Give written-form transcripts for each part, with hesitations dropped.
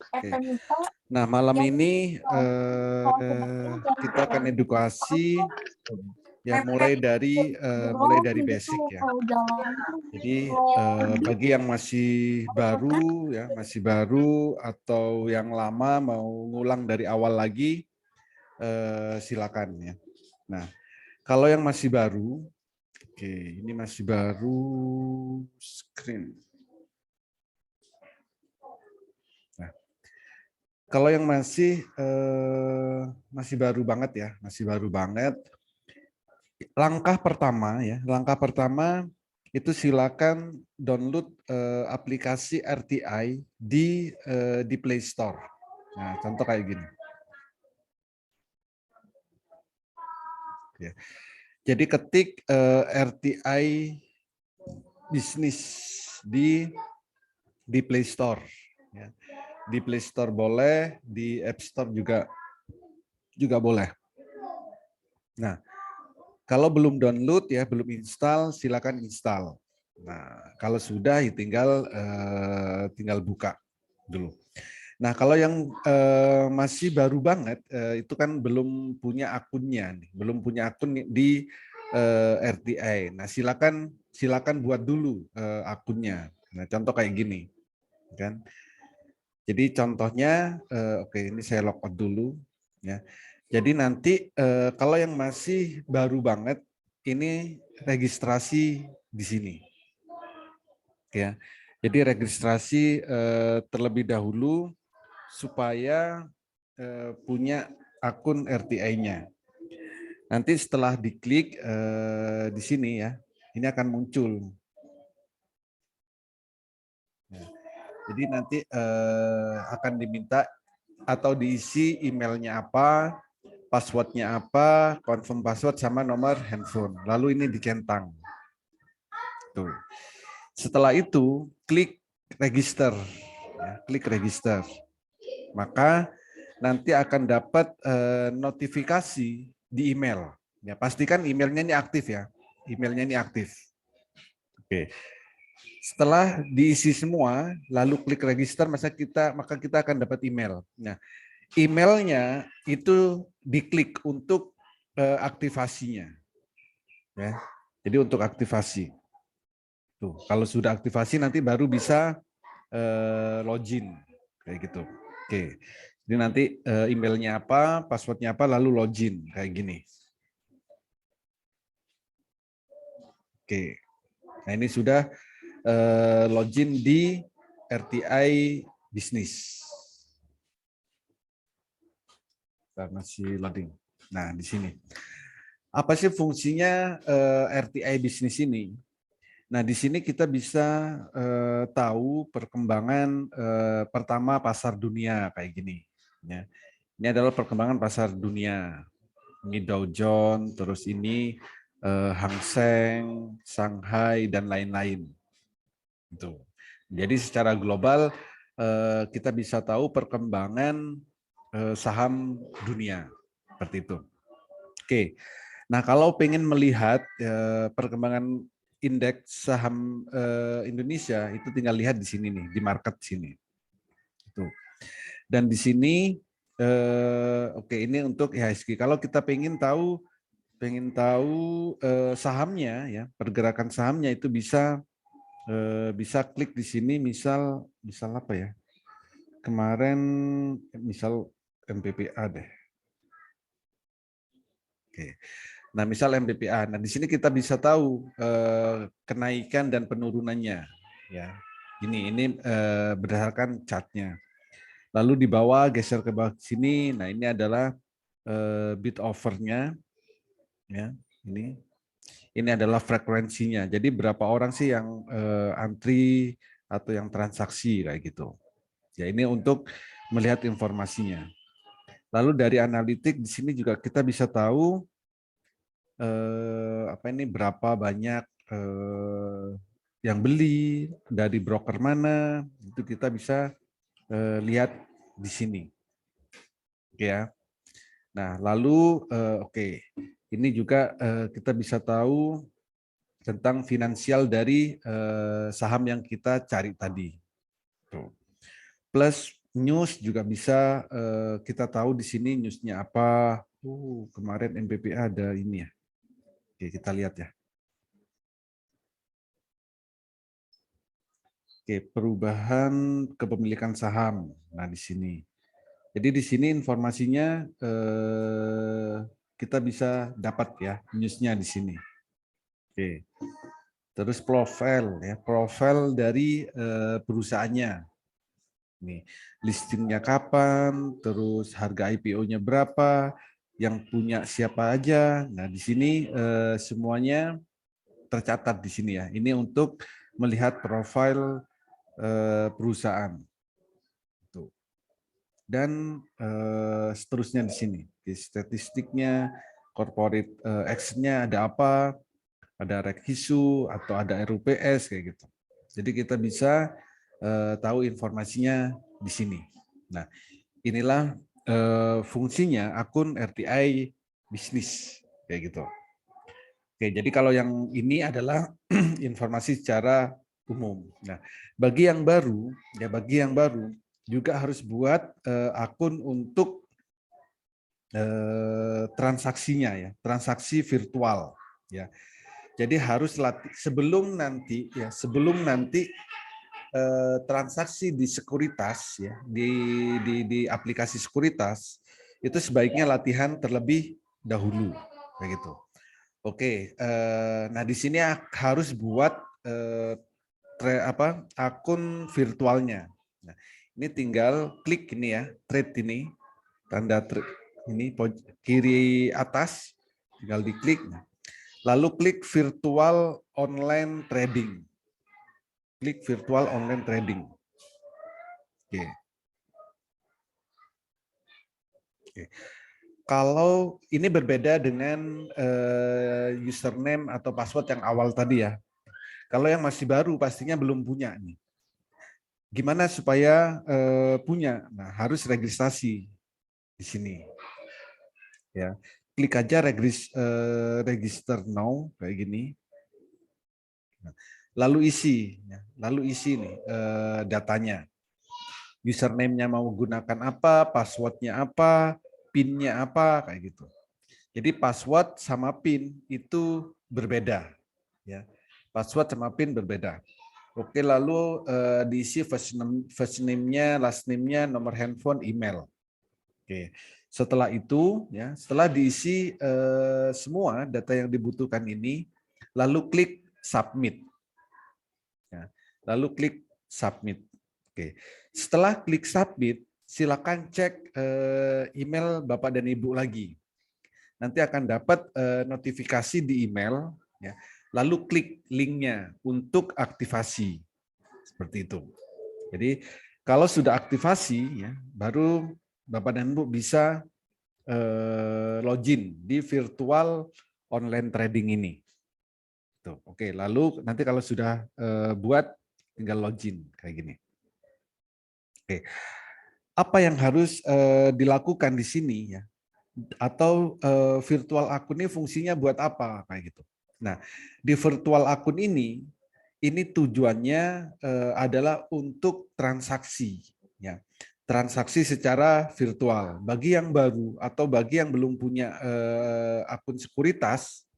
Oke. Nah, malam ini kita akan edukasi ya mulai dari basic ya. Jadi bagi yang masih baru atau yang lama mau ngulang dari awal lagi, silakan ya. Nah, kalau yang masih baru, oke, ini masih baru screen. Nah, kalau yang masih baru banget ya, masih baru banget. Langkah pertama itu silakan download aplikasi RTI di Play Store. Nah, contoh kayak gini. Ya. Jadi ketik RTI Bisnis di Play Store. Ya. Di Play Store boleh, di App Store juga boleh. Nah, kalau belum download ya, belum install, silakan install. Nah, kalau sudah ya tinggal buka dulu. Nah, kalau yang masih baru banget itu kan belum punya akunnya nih, belum punya akun di RTI. Nah, silakan buat dulu akunnya. Nah, contoh kayak gini, kan? Jadi contohnya, oke, ini saya logout dulu, ya. Jadi nanti kalau yang masih baru banget, ini registrasi di sini, ya. Jadi registrasi terlebih dahulu supaya punya akun RTI-nya. Nanti setelah diklik di sini ya, ini akan muncul. Jadi nanti akan diminta atau diisi emailnya apa, passwordnya apa, confirm password sama nomor handphone. Lalu ini dicentang. Tuh. Setelah itu klik register, ya, klik register. Maka nanti akan dapat notifikasi di email. Ya, pastikan emailnya ini aktif ya, emailnya ini aktif. Oke. Setelah diisi semua, lalu klik register, maka kita akan dapat email. Nah, emailnya itu diklik untuk aktivasinya, ya. Jadi untuk aktivasi. Tuh, kalau sudah aktivasi nanti baru bisa login kayak gitu. Oke. Jadi nanti emailnya apa, passwordnya apa, lalu login kayak gini. Oke. Nah ini sudah login di RTI Bisnis. Masih loading. Nah di sini. Apa sih fungsinya RTI Bisnis ini? Nah, di sini kita bisa tahu perkembangan pertama pasar dunia kayak gini. Ya. Ini adalah perkembangan pasar dunia. Ini Dow Jones, terus ini Hang Seng, Shanghai, dan lain-lain. Itu. Jadi secara global kita bisa tahu perkembangan saham dunia seperti itu. Oke. Nah, kalau pengen melihat perkembangan indeks saham Indonesia itu tinggal lihat di sini nih, di market sini. Itu. Dan di sini oke, ini untuk IHSG. Kalau kita pengen tahu sahamnya ya, pergerakan sahamnya itu bisa klik di sini, misal apa ya? Kemarin misal MPPA deh. Oke. Nah, misal MPPA. Nah, di sini kita bisa tahu kenaikan dan penurunannya. Ya, ini berdasarkan chartnya. Lalu di bawah geser ke bawah sini. Nah, ini adalah bid offer-nya. Ya, ini adalah frekuensinya. Jadi berapa orang sih yang antri atau yang transaksi kayak gitu. Ya, ini untuk melihat informasinya. Lalu dari analitik di sini juga kita bisa tahu berapa banyak yang beli, dari broker mana, itu kita bisa lihat di sini. Oke ya. Nah, lalu ini juga kita bisa tahu tentang finansial dari saham yang kita cari tadi. Tuh. Plus news juga bisa kita tahu di sini newsnya apa. Kemarin MPPA ada ini ya. Oke, kita lihat ya. Oke, perubahan kepemilikan saham. Nah, di sini. Jadi di sini informasinya kita bisa dapat ya newsnya di sini. Oke. Terus profil ya, profil dari perusahaannya. Nih, listingnya kapan, terus harga IPO-nya berapa, yang punya siapa aja. Nah, di sini semuanya tercatat di sini ya. Ini untuk melihat profil perusahaan. Tuh. Dan seterusnya di sini. Di statistiknya, corporate action-nya ada apa, ada Rekhisu atau ada RUPS kayak gitu. Jadi kita bisa tahu informasinya di sini. Nah, inilah fungsinya akun RTI bisnis kayak gitu. Oke, jadi kalau yang ini adalah informasi secara umum. Nah, bagi yang baru, juga harus buat akun untuk transaksinya ya, transaksi virtual ya. Jadi harus sebelum nanti transaksi di sekuritas ya, di aplikasi sekuritas itu sebaiknya latihan terlebih dahulu kayak gitu. Oke, nah di sini harus buat akun virtualnya. Nah, ini tinggal klik ini ya, trade ini, tanda trade ini kiri atas, tinggal diklik. Lalu klik virtual online trading. Klik virtual online trading. Oke. Oke. Kalau ini berbeda dengan username atau password yang awal tadi ya. Kalau yang masih baru pastinya belum punya nih. Gimana supaya punya? Nah, harus registrasi di sini. Ya, klik aja register now kayak gini. Lalu isi nih datanya. Username-nya mau gunakan apa, password-nya apa, PIN-nya apa, kayak gitu. Jadi password sama PIN itu berbeda. Ya, password sama PIN berbeda. Oke, lalu diisi first name-nya, last name-nya, nomor handphone, email. Oke, setelah itu, ya, setelah diisi semua data yang dibutuhkan ini, lalu klik submit. Ya, lalu klik submit. Oke, setelah klik submit, silakan cek email Bapak dan Ibu lagi. Nanti akan dapat notifikasi di email, ya. Lalu klik linknya untuk aktivasi, seperti itu. Jadi kalau sudah aktivasi, ya, baru Bapak dan Ibu bisa login di virtual online trading ini. Tuh, oke, lalu nanti kalau sudah buat tinggal login kayak gini. Oke, apa yang harus dilakukan di sini ya? Atau virtual akun ini fungsinya buat apa kayak gitu. Nah, di virtual akun ini tujuannya adalah untuk transaksi ya. Transaksi secara virtual. Bagi yang baru atau bagi yang belum punya akun sekuritas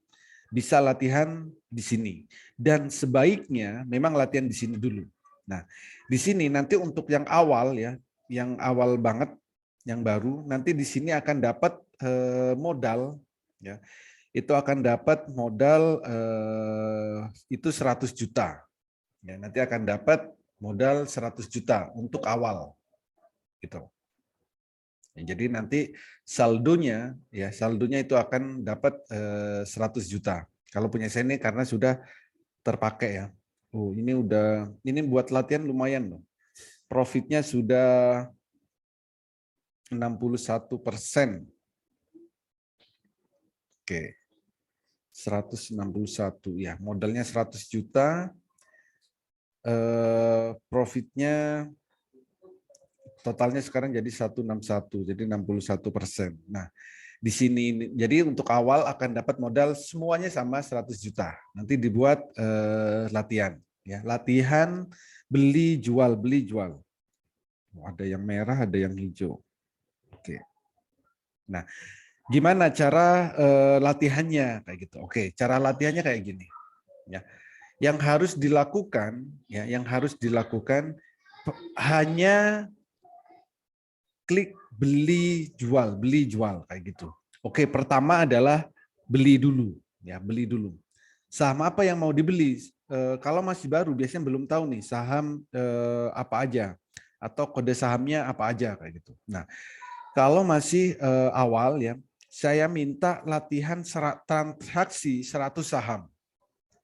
bisa latihan di sini. Dan sebaiknya memang latihan di sini dulu. Nah, di sini nanti untuk yang awal ya, yang awal banget, yang baru, nanti di sini akan dapat modal ya. Itu akan dapat modal itu 100 juta. Ya, nanti akan dapat modal 100 juta untuk awal. Gitu. Ya, jadi nanti saldonya itu akan dapat 100 juta. Kalau punya saya ini karena sudah terpakai ya. Ini buat latihan lumayan loh. Profitnya sudah 61%. Oke. 161 ya, modalnya 100 juta. Profitnya totalnya sekarang jadi 161, jadi 61%. Nah, di sini jadi untuk awal akan dapat modal semuanya sama 100 juta. Nanti dibuat latihan ya, latihan beli jual beli jual. Ada yang merah, ada yang hijau. Oke. Nah, gimana cara latihannya kayak gitu? Oke, cara latihannya kayak gini. Ya, yang harus dilakukan, ya, yang harus dilakukan hanya klik beli jual kayak gitu. Oke, pertama adalah beli dulu, ya, beli dulu. Saham apa yang mau dibeli? Kalau masih baru biasanya belum tahu nih saham apa aja atau kode sahamnya apa aja kayak gitu. Nah, kalau masih awal ya, saya minta latihan transaksi 100 saham.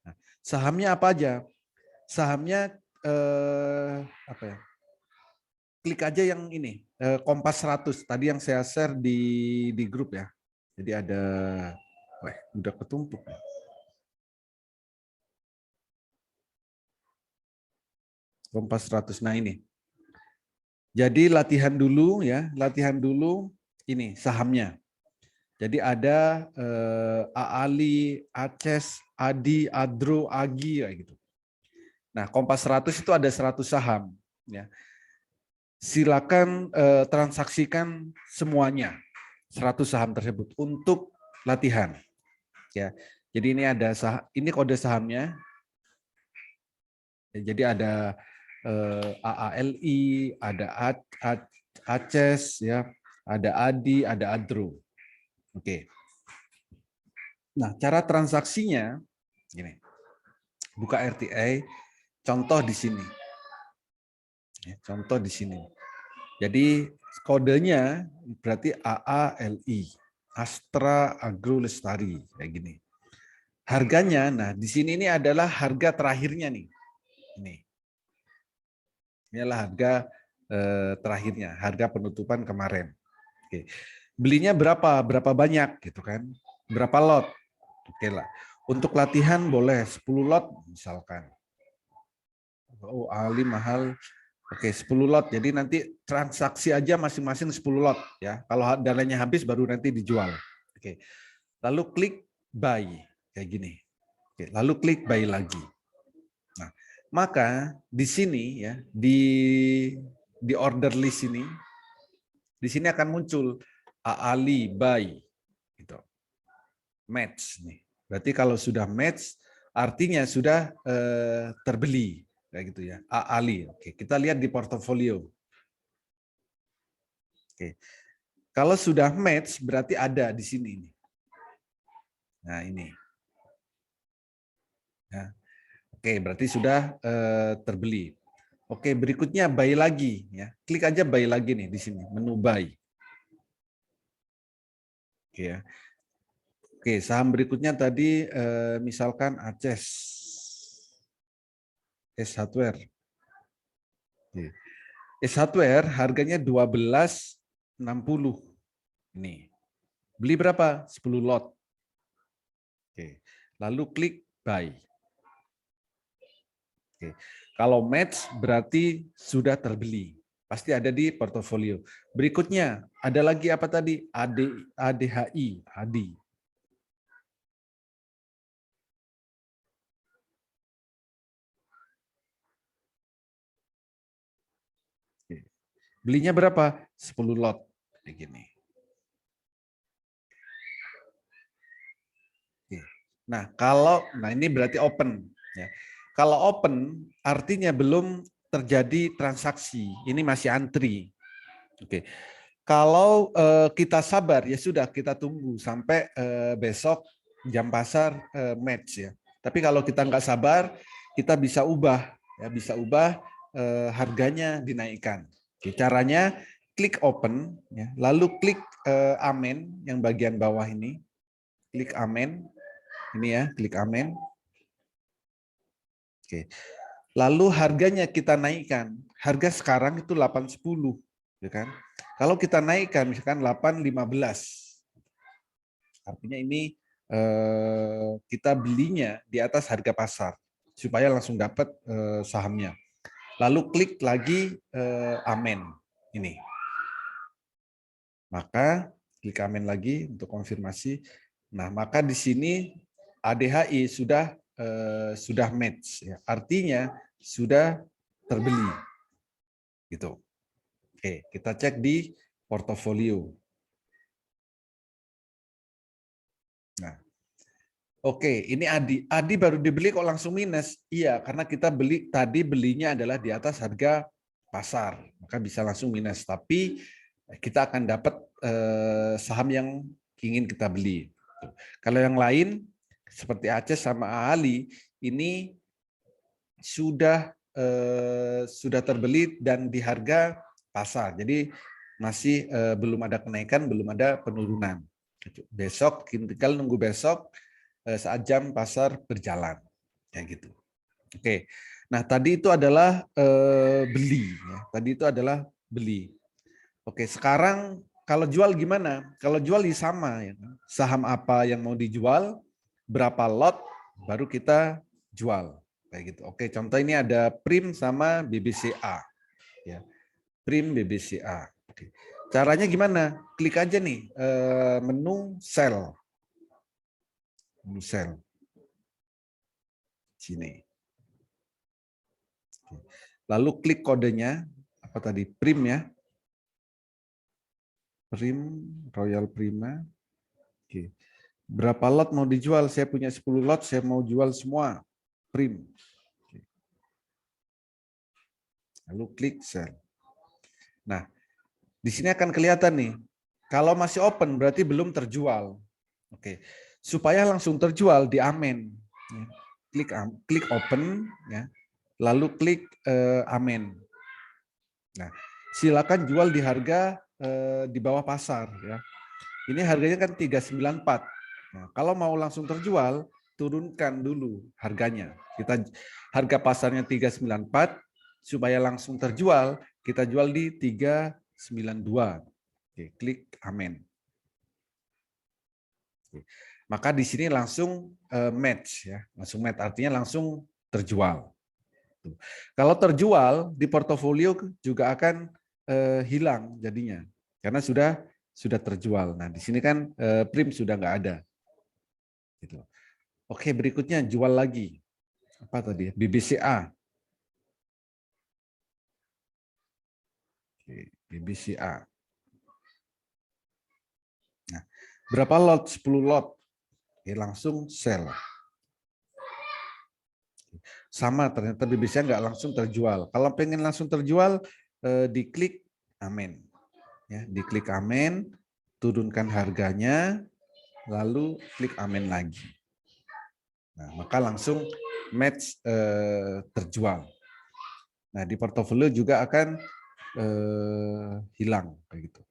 Nah, sahamnya apa aja? Sahamnya apa ya? Klik aja yang ini, Kompas 100 tadi yang saya share di grup ya. Jadi ada, udah ketumpuk. Kompas 100. Nah ini. Jadi latihan dulu ya, latihan dulu ini sahamnya. Jadi ada Aali, Aces, Adi, Adro, Agi kayak gitu. Nah, Kompas 100 itu ada 100 saham ya. Silakan transaksikan semuanya 100 saham tersebut untuk latihan ya. Jadi ini ada ini kode sahamnya. Jadi ada AALI, ada Aces ya, ada Adi, ada Adro. Oke. Nah, cara transaksinya gini. Buka RTI, contoh di sini. Contoh di sini. Jadi kodenya berarti AALI, Astra Agro Lestari kayak gini. Harganya, nah di sini ini adalah harga terakhirnya nih. Ini adalah harga terakhirnya, harga penutupan kemarin. Oke. Belinya berapa? Berapa banyak gitu kan? Berapa lot? Oke lah. Untuk latihan boleh 10 lot misalkan. Oh, Ali mahal. Oke, 10 lot. Jadi nanti transaksi aja masing-masing 10 lot ya. Kalau dananya habis baru nanti dijual. Oke. Lalu klik buy kayak gini. Oke, lalu klik buy lagi. Nah, maka di sini ya, di order list ini di sini akan muncul Ali buy gitu. Match nih. Berarti kalau sudah match artinya sudah terbeli kayak gitu ya. Ali. Oke, kita lihat di portofolio. Oke. Kalau sudah match berarti ada di sini nih. Nah, ini. Nah, oke, berarti sudah terbeli. Oke, berikutnya buy lagi ya. Klik aja buy lagi nih di sini, menu buy. Oke ya. Oke, saham berikutnya tadi misalkan Aces. S Hardware. Oke. S Hardware harganya 12.60. Ini. Beli berapa? 10 lot. Oke. Lalu klik buy. Oke. Kalau match berarti sudah terbeli. Pasti ada di portofolio. Berikutnya, ada lagi apa tadi? ADHI, ADI. Belinya berapa? 10 lot. Kayak gini. Nah, ini berarti open ya. Kalau open artinya belum terjadi transaksi. Ini masih antri. Oke. Kalau kita sabar ya sudah kita tunggu sampai besok jam pasar match ya. Tapi kalau kita nggak sabar, kita bisa ubah ya, bisa ubah harganya dinaikkan. Oke, caranya klik open ya, lalu klik amen yang bagian bawah ini. Klik amen. Ini ya, klik amen. Oke. Lalu harganya kita naikkan. Harga sekarang itu 8.10, ya kan? Kalau kita naikkan misalkan 8.15. Artinya ini kita belinya di atas harga pasar supaya langsung dapat sahamnya. Lalu klik lagi amen ini. Maka klik amen lagi untuk konfirmasi. Nah, maka di sini ADHI sudah sudah match, ya. Artinya sudah terbeli, gitu. Oke, kita cek di portofolio. Nah, oke, ini Adi. Adi baru dibeli kok langsung minus. Iya, karena kita belinya adalah di atas harga pasar, maka bisa langsung minus. Tapi kita akan dapat saham yang ingin kita beli. Kalau yang lain seperti Aceh sama Ali ini sudah terbeli dan di harga pasar. Jadi masih belum ada kenaikan, belum ada penurunan. Besok tinggal nunggu besok saat jam pasar berjalan, kayak gitu. Oke. Nah, tadi itu adalah beli, ya. Tadi itu adalah beli. Oke, sekarang kalau jual gimana? Kalau jual sama, ya. Saham apa yang mau dijual, berapa lot, baru kita jual, kayak gitu. Oke, contoh ini ada Prim sama BBCA, ya. Prim BBCA. Oke. Caranya gimana? Klik aja nih menu sell. Menu sell. Sini. Lalu klik kodenya, apa tadi? Prim, ya. Prim, Royal Prima. Oke. Berapa lot mau dijual? Saya punya 10 lot, saya mau jual semua. Prim. Oke. Lalu klik sell. Nah, di sini akan kelihatan nih. Kalau masih open berarti belum terjual. Oke. Supaya langsung terjual di amen. Klik open, ya. Lalu klik amen. Nah, silakan jual di harga di bawah pasar, ya. Ini harganya kan 394. Nah, kalau mau langsung terjual, turunkan dulu harganya. Harga pasarnya 394, supaya langsung terjual, kita jual di 392. Oke, klik amen. Oke. Maka di sini langsung match, ya. Langsung match artinya langsung terjual. Kalau terjual di portofolio juga akan hilang jadinya karena sudah terjual. Nah, di sini kan Prim sudah nggak ada. Gitu. Oke, berikutnya jual lagi. Apa tadi? BBCA. Oke, BBCA. Nah, berapa lot? 10 lot. Oke, langsung sell. Sama, ternyata BBCA nggak langsung terjual. Kalau pengen langsung terjual, diklik amen. Ya, diklik amen, turunkan harganya, lalu klik amen lagi. Nah, maka langsung match terjual. Nah, di portofolio juga akan hilang kayak gitu.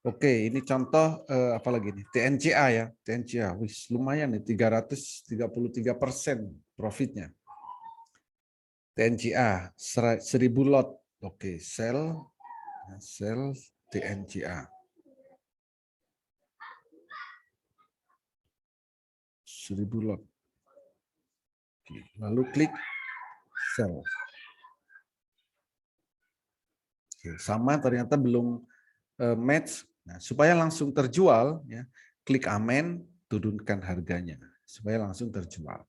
Oke, ini contoh apa lagi nih? TNCA, ya, TNCA. Wis, lumayan nih 333% profitnya. TNCA 1000 lot. Oke, sell TNCA. 1000 lot. Oke, lalu klik sell. Oke, sama ternyata belum match. Nah, supaya langsung terjual, ya, klik amen, turunkan harganya supaya langsung terjual.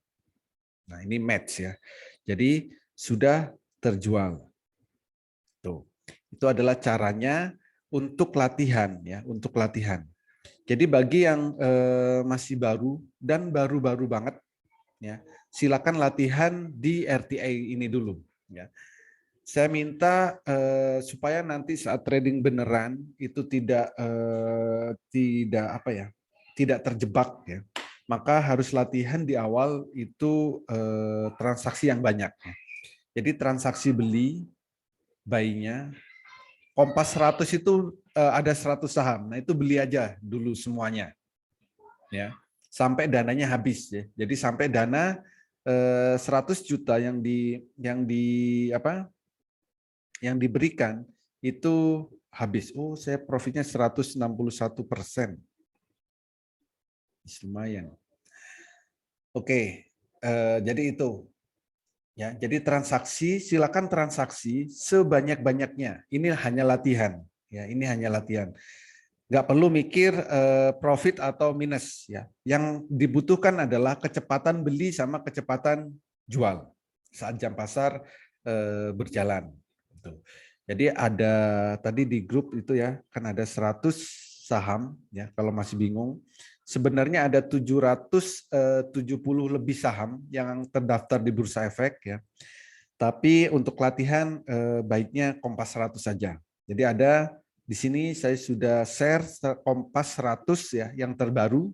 Nah, ini match, ya. Jadi sudah terjual. Tuh. Itu adalah caranya untuk latihan, ya, untuk latihan. Jadi bagi yang masih baru dan baru-baru banget, ya, silakan latihan di RTA ini dulu, ya. Saya minta supaya nanti saat trading beneran itu tidak tidak terjebak, ya. Maka harus latihan di awal itu transaksi yang banyak, ya. Jadi transaksi beli, buy-nya, Kompas 100 itu ada 100 saham. Nah, itu beli aja dulu semuanya, ya. Sampai dananya habis, ya. Jadi sampai dana 100 juta yang diberikan itu habis. Oh, saya profitnya 161%. Lumayan. Oke, jadi itu. Ya, jadi silakan transaksi sebanyak-banyaknya. Ini hanya latihan. Ya, ini hanya latihan. nggak perlu mikir profit atau minus ya. Yang dibutuhkan adalah kecepatan beli sama kecepatan jual saat jam pasar berjalan. Jadi ada tadi di grup itu ya, kan ada 100 saham ya, kalau masih bingung. Sebenarnya ada 770 lebih saham yang terdaftar di Bursa Efek ya. Tapi untuk latihan baiknya Kompas 100 saja. Jadi ada di sini saya sudah share Kompas 100 ya yang terbaru.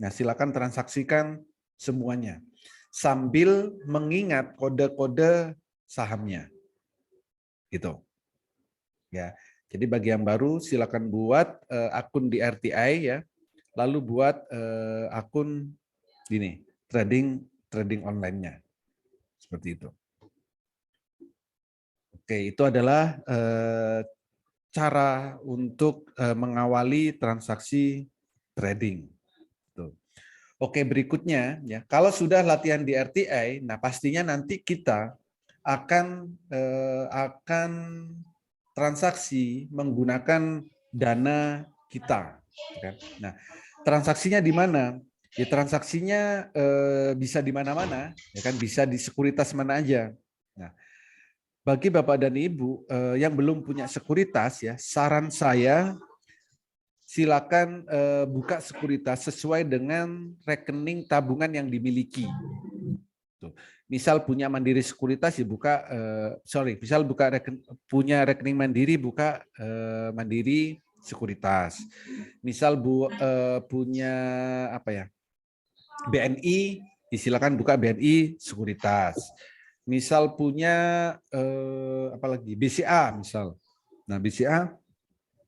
Nah, silakan transaksikan semuanya sambil mengingat kode-kode sahamnya. Gitu. Ya. Jadi bagi yang baru silakan buat akun di RTI ya. Lalu buat akun gini, trading online-nya. Seperti itu. Oke, itu adalah cara untuk mengawali transaksi trading. Tuh. Oke, berikutnya ya. Kalau sudah latihan di RTI, nah pastinya nanti kita akan transaksi menggunakan dana kita. Kan? Nah, transaksinya di mana? Ya transaksinya bisa di mana-mana, ya kan? Bisa di sekuritas mana aja. Nah, bagi Bapak dan Ibu yang belum punya sekuritas ya, saran saya silakan buka sekuritas sesuai dengan rekening tabungan yang dimiliki. Tuh. Misal punya Mandiri Sekuritas ya buka misal punya rekening Mandiri buka Mandiri Sekuritas. Misal punya apa ya? BNI, silakan buka BNI Sekuritas. Misal punya apalagi BCA misal. Nah, BCA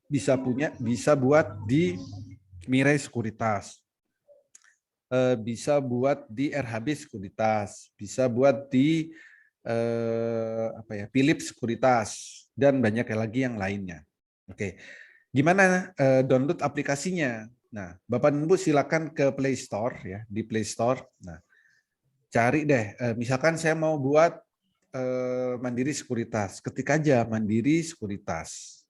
bisa buat di Mirai Sekuritas. Bisa buat di RHB Sekuritas, bisa buat di Philips Sekuritas dan banyak lagi yang lainnya. Oke. Gimana download aplikasinya? Nah, Bapak dan Ibu silakan ke Play Store ya, di Play Store. Nah, cari deh, misalkan saya mau buat Mandiri Sekuritas, ketik aja Mandiri Sekuritas.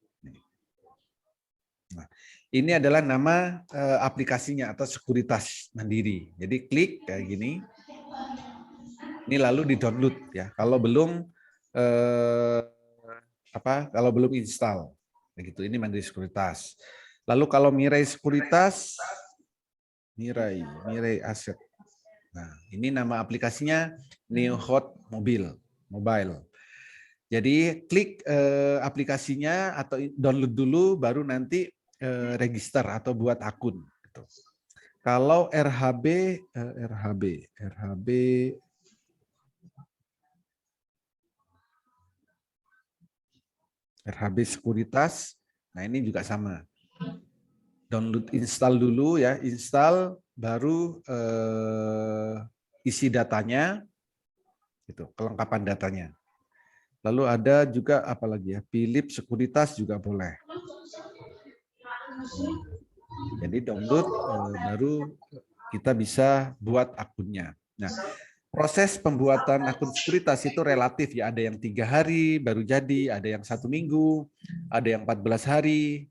Nah, ini adalah nama aplikasinya atau Sekuritas Mandiri. Jadi klik kayak gini. Ini lalu di-download ya. Kalau belum kalau belum install. Begitu. Ini Mandiri Sekuritas. Lalu kalau Mirai Sekuritas, Mirai Aset. Nah, ini nama aplikasinya Neo Hot Mobile. Jadi klik aplikasinya atau download dulu, baru nanti register atau buat akun. Gitu. Kalau RHB Sekuritas, nah ini juga sama. Download, install dulu ya, install baru isi datanya, gitu, kelengkapan datanya. Lalu ada juga apalagi ya, Philips Sekuritas juga boleh. Jadi download baru kita bisa buat akunnya. Nah, proses pembuatan akun sekuritas itu relatif ya. Ada yang 3 hari baru jadi, ada yang 1 minggu, ada yang 14 hari,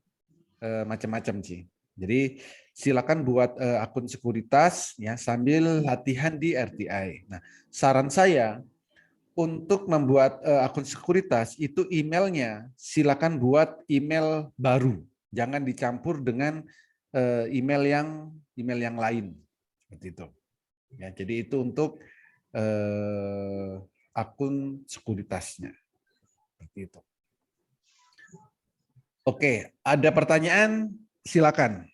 macam-macam sih. Jadi silakan buat akun sekuritas ya sambil latihan di RTI. Nah, saran saya untuk membuat akun sekuritas itu emailnya silakan buat email baru, jangan dicampur dengan email yang lain seperti itu. Ya, jadi itu untuk akun sekuritasnya. Seperti itu. Oke, ada pertanyaan? Silakan.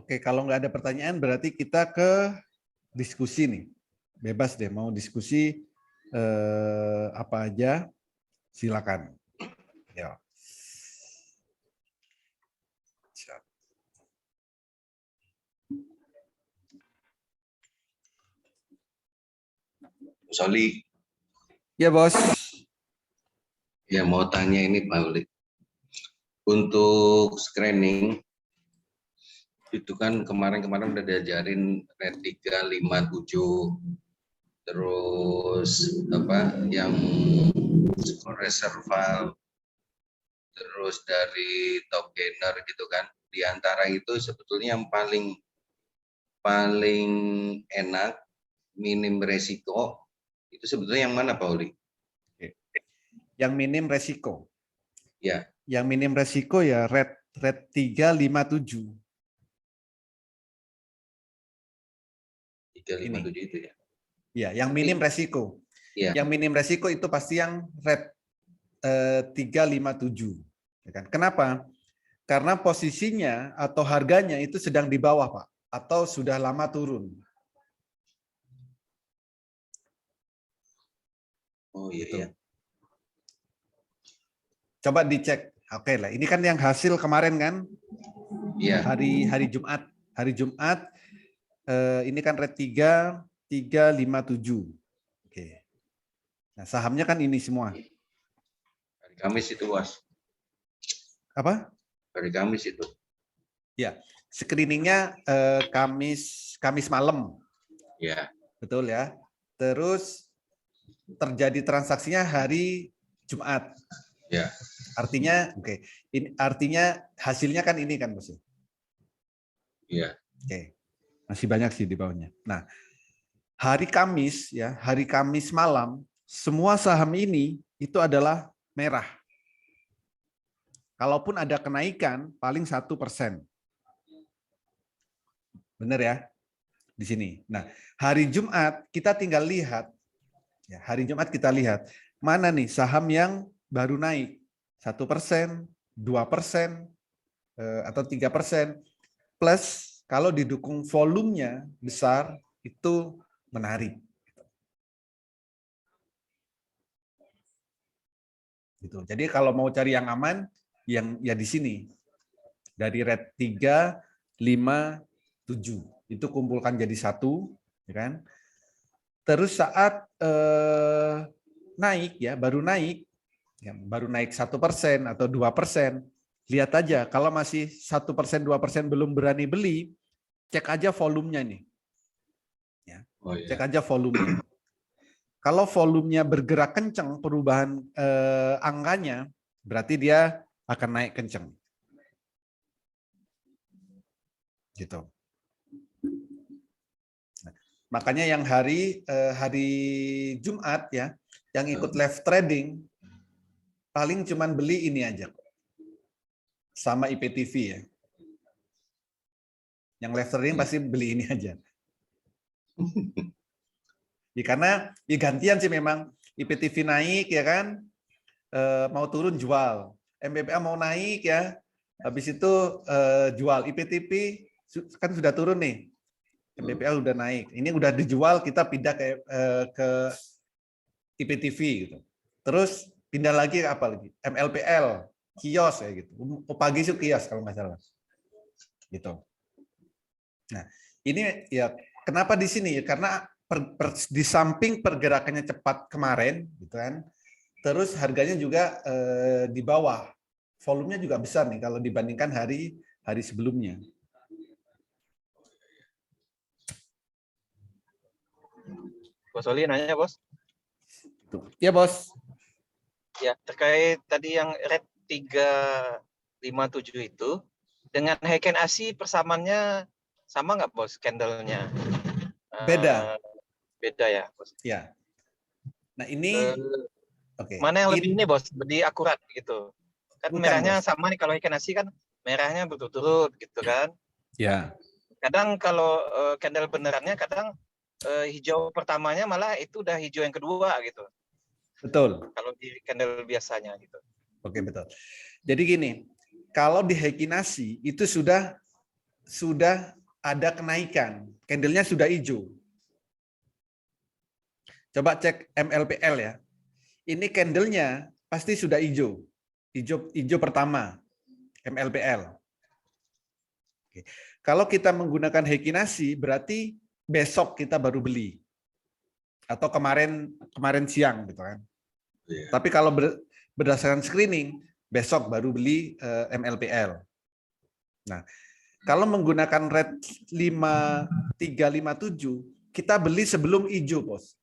Oke, kalau nggak ada pertanyaan berarti kita ke diskusi nih. Bebas deh, mau diskusi apa aja, silakan. Ya. Soli, Ya, Bos. ya mau tanya ini Pak Uli. Untuk screening itu kan kemarin-kemarin udah diajarin red 3, 5, 7. Terus apa yang reserval, terus dari top gainer gitu kan. Di antara itu sebetulnya yang paling enak, minim resiko, itu sebetulnya yang mana Pak Uli? Yang minim resiko. Ya. Yang minim resiko ya red 357. 357 itu ya. Ya, yang minim resiko. Ya. Yang minim resiko itu pasti yang red 357. Ya kan? Kenapa? Karena posisinya atau harganya itu sedang di bawah, Pak, atau sudah lama turun. Oh iya, gitu. iya. Coba dicek. Oke lah, ini kan yang hasil kemarin kan? Iya. Hari Jumat. Hari Jumat ini kan red 357. Oke. Nah, sahamnya kan ini semua. Hari Kamis itu, Bos. Apa? Hari Kamis itu. Ya, screeningnya Kamis malam. Ya. Betul ya. Terus terjadi transaksinya hari Jumat. Ya. Artinya, oke. Artinya hasilnya kan ini kan, Bos. Iya. Oke. Masih banyak sih di bawahnya. Nah, hari Kamis ya, hari Kamis malam, semua saham ini itu adalah merah. Kalaupun ada kenaikan, paling 1%. Benar ya? Di sini. Nah, hari Jumat kita tinggal lihat. Ya, hari Jumat kita lihat mana nih saham yang baru naik 1%, 2%, atau 3%. Plus kalau didukung volumenya besar itu menarik. Gitu. Jadi kalau mau cari yang aman, yang ya di sini dari red 3, 5, 7 itu kumpulkan jadi satu, ya kan? Terus saat naik ya baru naik 1% atau 2%, lihat aja kalau masih 1%, 2% belum berani beli, cek aja volumenya nih, ya. Oh, iya. Cek aja volumenya. Kalau volumenya bergerak kencang, perubahan angkanya, berarti dia akan naik kencang. Gitu. Nah, makanya yang hari Jumat ya, yang ikut live trading paling cuman beli ini aja, sama IPTV ya. Yang live trading pasti beli ini aja. Ya, karena ya gantian sih memang, IPTV naik ya kan, mau turun jual, MBPA mau naik ya, habis itu jual, IPTV kan sudah turun nih, MBPA udah naik, ini udah dijual, kita pindah ke IPTV gitu, terus pindah lagi ke apa lagi, MLPL, kios ya gitu, pagi itu kios kalau nggak salah, gitu. Nah ini ya kenapa di sini, karena di samping pergerakannya cepat kemarin, gitu kan, terus harganya juga di bawah, volumenya juga besar nih kalau dibandingkan hari sebelumnya. Bos Oli nanya, Bos. Ya, Bos. Ya, terkait tadi yang red 357 itu, dengan Heiken Ashi persamaannya sama nggak, Bos, candle-nya? Beda. Beda ya, Bos? Ya. Nah, ini okay. Mana yang lebih ini, Bos, lebih akurat gitu? Kan bukan, merahnya Bos. Sama nih, kalau Heiken Ashi kan merahnya berturut-turut gitu kan? Ya. Kadang kalau candle benerannya kadang hijau pertamanya malah itu udah hijau yang kedua gitu. Betul. Kalau di candle biasanya gitu. Oke, betul. Jadi gini, kalau di Heiken Ashi itu sudah ada kenaikan, candlenya sudah hijau. Coba cek MLPL ya. Ini candlenya pasti sudah hijau. Hijau pertama, MLPL. Oke. Kalau kita menggunakan Heiken Ashi, berarti besok kita baru beli. atau kemarin siang gitu kan. Iya. Tapi kalau berdasarkan screening, besok baru beli MLPL. Nah, kalau menggunakan red 5357, kita beli sebelum hijau, Bos.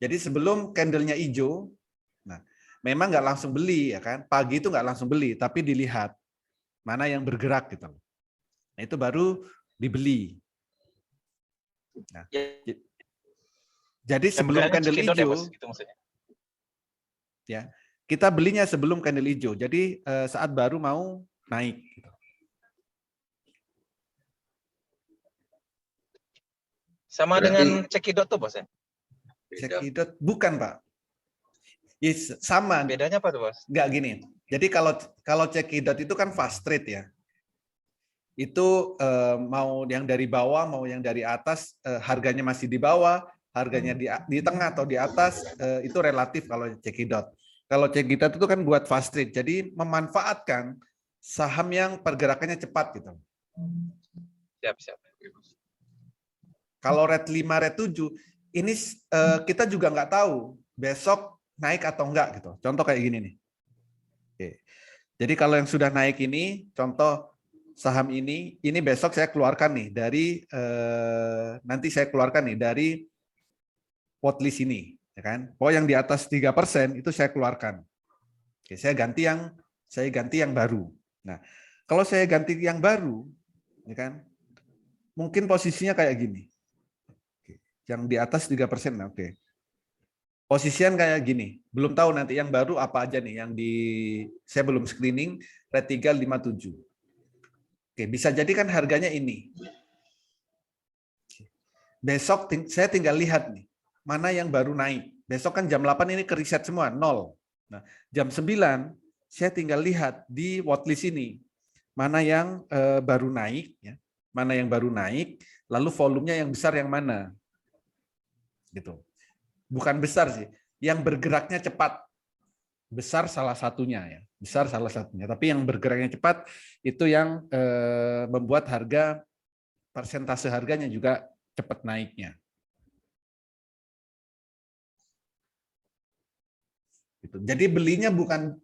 Jadi sebelum candlenya hijau, nah memang nggak langsung beli ya kan. Pagi itu nggak langsung beli, tapi dilihat mana yang bergerak gitu. Nah, itu baru dibeli. Nah, jadi sebelum candle hijau, gitu maksudnya. ya kita belinya sebelum candle hijau. Jadi saat baru mau naik. Sama Berarti- dengan cekidot tuh, Bos ya? Beda. Cekidot bukan, Pak. Yes, sama. Bedanya apa tuh, Bos? Nggak gini. Jadi kalau cekidot itu kan fast trade ya. Itu mau yang dari bawah mau yang dari atas harganya masih di bawah, harganya di tengah atau di atas itu relatif kalau cekidot. Kalau cekidot itu kan buat fast trade. Jadi memanfaatkan saham yang pergerakannya cepat gitu. Siap. Kalau red 5, red 7, ini kita juga nggak tahu besok naik atau enggak gitu. Contoh kayak gini nih. Oke. Jadi kalau yang sudah naik ini, contoh saham ini besok saya keluarkan nih dari nanti saya keluarkan nih dari watchlist ini, ya kan? Oh yang di atas 3% itu saya keluarkan. Oke, saya ganti yang baru. Nah, kalau saya ganti yang baru, ya kan? Mungkin posisinya kayak gini. Yang di atas 3%, oke. Posisian kayak gini. Belum tahu nanti yang baru apa aja nih yang saya belum screening red 357. Oke, bisa jadi kan harganya ini. Besok saya tinggal lihat nih, mana yang baru naik. Besok kan jam 8 ini ke reset semua, 0. Nah, jam 9 saya tinggal lihat di watchlist ini, mana yang baru naik, ya, mana yang baru naik, lalu volumenya yang besar yang mana. Gitu. Bukan besar sih, yang bergeraknya cepat. Besar salah satunya ya, besar salah satunya. Tapi yang bergeraknya cepat itu yang membuat harga persentase harganya juga cepat naiknya. Gitu. Jadi belinya bukan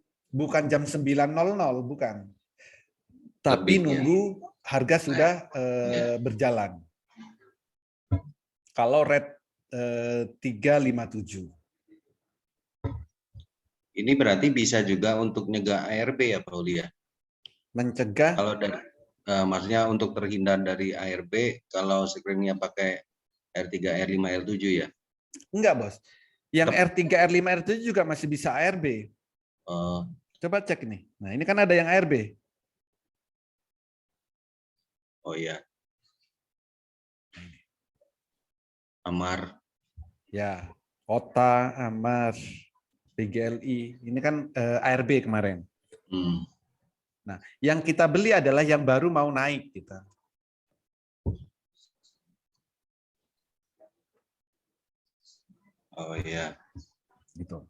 jam 9.00, bukan. Tapi Lebihnya. nunggu harga sudah berjalan. Kalau red 357. Ini berarti bisa juga untuk nyegah ARB ya, Pak Uli ya? Mencegah. Kalau dari maksudnya untuk terhindar dari ARB kalau screeningnya pakai R3, R5, R7 ya? Enggak, Bos. Yang R3, R5, R7 juga masih bisa ARB. Coba cek nih. Nah, ini kan ada yang ARB. Oh iya. Amar. Ya, Kota, Amar, PGLI. Ini kan ARB kemarin. Nah, yang kita beli adalah yang baru mau naik kita. Oh iya. Gitu.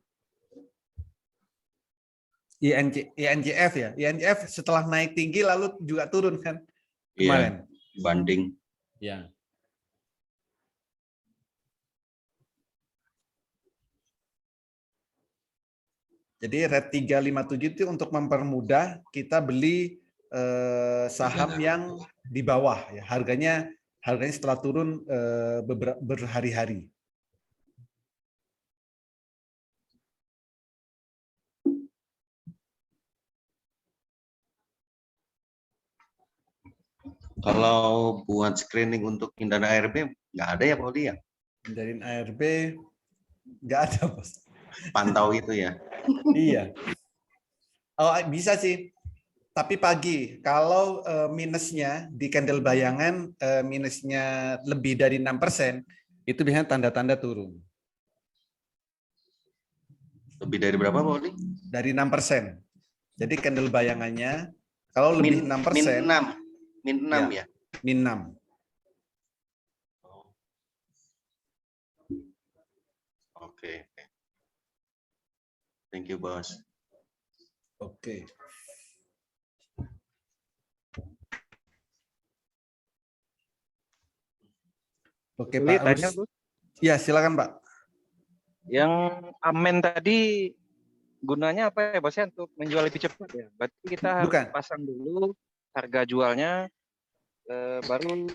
INCF ya. INCF setelah naik tinggi lalu juga turun kan kemarin. Iya, banding. Ya. Jadi red 357 itu untuk mempermudah kita beli saham yang di bawah ya. Harganya setelah turun berhari-hari. Kalau buat screening untuk hindari ARB nggak ada ya Pak Uli ya? Hindarin ARB nggak ada, Bos. Pantau itu ya? Iya. Oh, bisa sih. Tapi pagi, kalau minusnya di candle bayangan minusnya lebih dari 6%, itu biasanya tanda-tanda turun. Lebih dari berapa Pak Uli? Dari 6%. Jadi candle bayangannya kalau lebih 6%, min 6 ya? Min 6. Oke. Thank you, Bos. Oke. Oke, Pak. Ya, silakan Pak. Yang amen tadi gunanya apa ya bos ya, untuk menjual lebih cepat ya? Berarti kita harus Bukan. pasang dulu harga jualnya, baru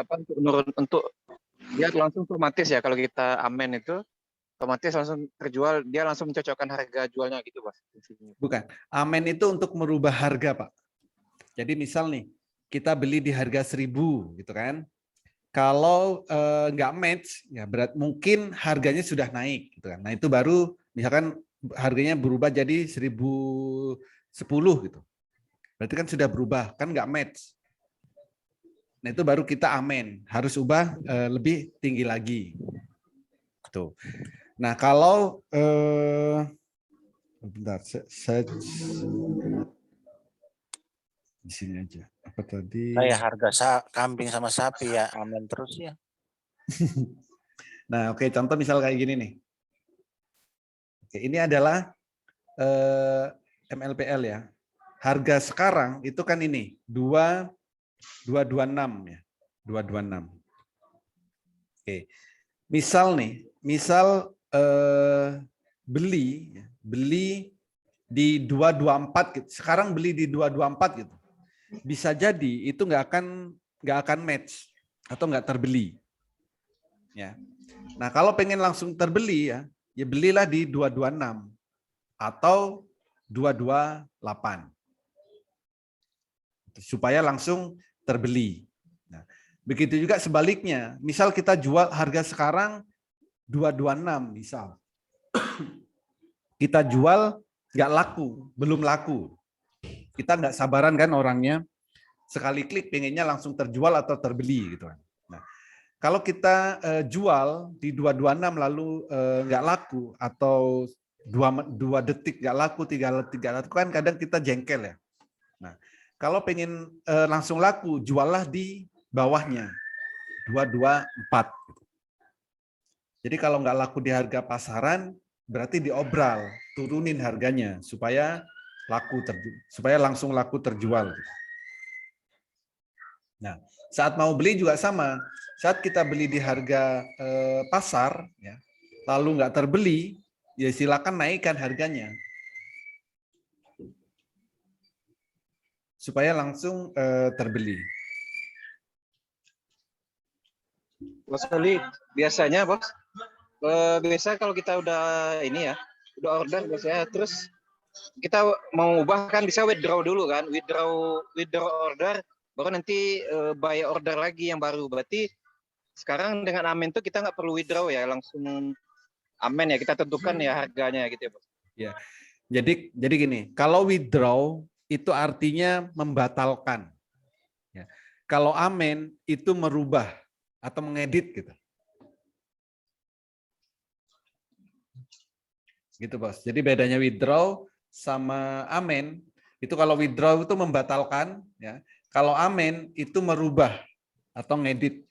apa untuk menurun, untuk dia langsung otomatis ya, kalau kita amen itu otomatis langsung terjual, dia langsung mencocokkan harga jualnya gitu bos. Bukan. Amen itu untuk merubah harga, Pak. Jadi misal nih, kita beli di harga 1.000 gitu kan. Kalau nggak match, ya berat mungkin harganya sudah naik gitu kan. Nah itu baru misalkan harganya berubah jadi 1.010 gitu. Berarti kan sudah berubah, kan nggak match. Nah itu baru kita amen, harus ubah lebih tinggi lagi. Tuh. Nah kalau bentar, saya di sini aja. Apa tadi? Kayak harga kambing sama sapi ya, amen terus ya. Nah, oke, contoh misal kayak gini nih. Oke, ini adalah MLPL ya. Harga sekarang itu kan ini 226 ya. 226. Oke. Misal nih, beli di 224 gitu. Sekarang beli di 224 gitu. Bisa jadi itu nggak akan match atau nggak terbeli. Ya. Nah, kalau pengen langsung terbeli ya belilah di 226 atau 228. Supaya langsung terbeli. Nah, begitu juga sebaliknya. Misal kita jual harga sekarang 226 misal. Kita jual nggak laku, belum laku. Kita nggak sabaran kan orangnya. Sekali klik pengennya langsung terjual atau terbeli gitu kan. Nah, kalau kita jual di 226 lalu nggak laku atau 2 detik nggak laku, 3 detik nggak laku kan kadang kita jengkel ya. Nah, kalau pengen langsung laku, juallah di bawahnya 224. Jadi kalau nggak laku di harga pasaran, berarti diobral, turunin harganya supaya supaya langsung laku terjual. Nah, saat mau beli juga sama. Saat kita beli di harga pasar, ya, lalu nggak terbeli, ya silakan naikkan harganya supaya langsung terbeli. Bos Oli, biasanya bos, biasa kalau kita udah ini ya, udah order biasanya, terus kita mau ubah kan bisa withdraw dulu kan, withdraw order, baru nanti buy order lagi yang baru. Berarti sekarang dengan amen tuh kita nggak perlu withdraw ya, langsung amen ya, kita tentukan ya harganya gitu ya bos. Ya, jadi gini, kalau withdraw itu artinya membatalkan. Ya. Kalau amen itu merubah atau mengedit gitu. Gitu bos. Jadi bedanya withdraw sama amen itu, kalau withdraw itu membatalkan, ya. Kalau amen itu merubah atau ngedit.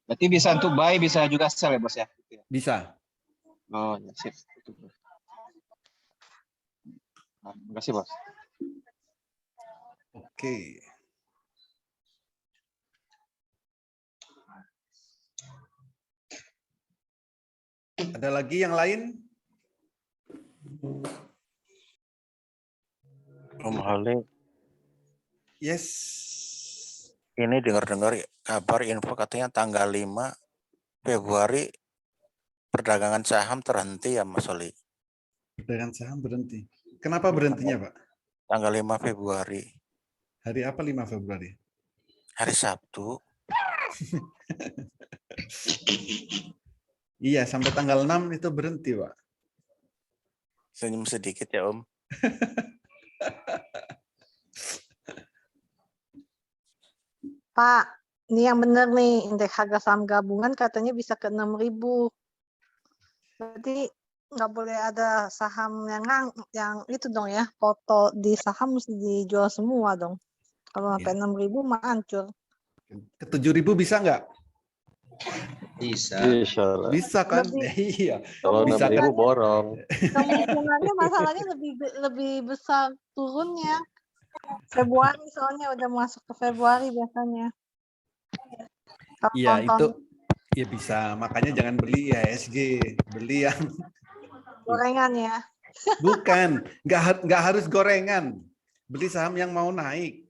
Berarti bisa untuk buy, bisa juga sell ya bos ya? Bisa. Oh ya, sip. Nah, terima kasih bos. Oke. Ada lagi yang lain? Om Holi, Yes. ini dengar-dengar kabar info katanya tanggal 5 Februari perdagangan saham terhenti ya Mas Holi. Perdagangan saham berhenti. Kenapa berhentinya, Pak? Tanggal 5 Februari. Hari apa 5 Februari? Hari Sabtu. Iya, sampai tanggal 6 itu berhenti, Pak. Senyum sedikit ya Om. Pak, ini yang benar nih, indeks harga saham gabungan katanya bisa ke 6.000. Berarti nggak boleh ada saham yang itu dong ya, foto di saham mesti dijual semua dong. Kalau sampai 6.000 mah hancur. Ke 7.000 bisa nggak? Bisa. Bisa kan? Iya. Kalau Bisa 6.000 kan? borong. Kemungkinannya masalahnya lebih besar turunnya. Februari soalnya udah masuk ke Februari biasanya. Kalau Iya, nonton itu ya bisa. Makanya jangan beli IHSG, beli yang gorengan ya. bukan, nggak harus gorengan. Beli saham yang mau naik.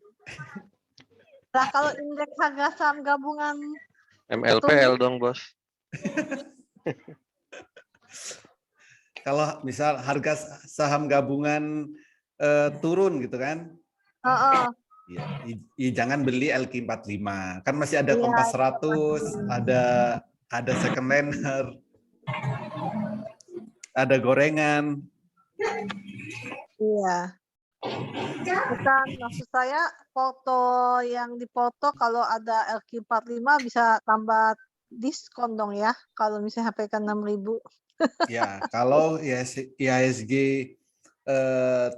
Nah, kalau indeks harga saham gabungan MLPL dong, Bos. Kalau misal harga saham gabungan turun gitu kan, heeh, jangan beli LQ45. Kan masih ada Iya, Kompas iya, 100, ada second liner, ada gorengan. iya. Bukan, maksud saya foto yang dipoto kalau ada LQ45 bisa tambah diskon dong ya, kalau misalnya HP kan 6.000. Ya, kalau IHSG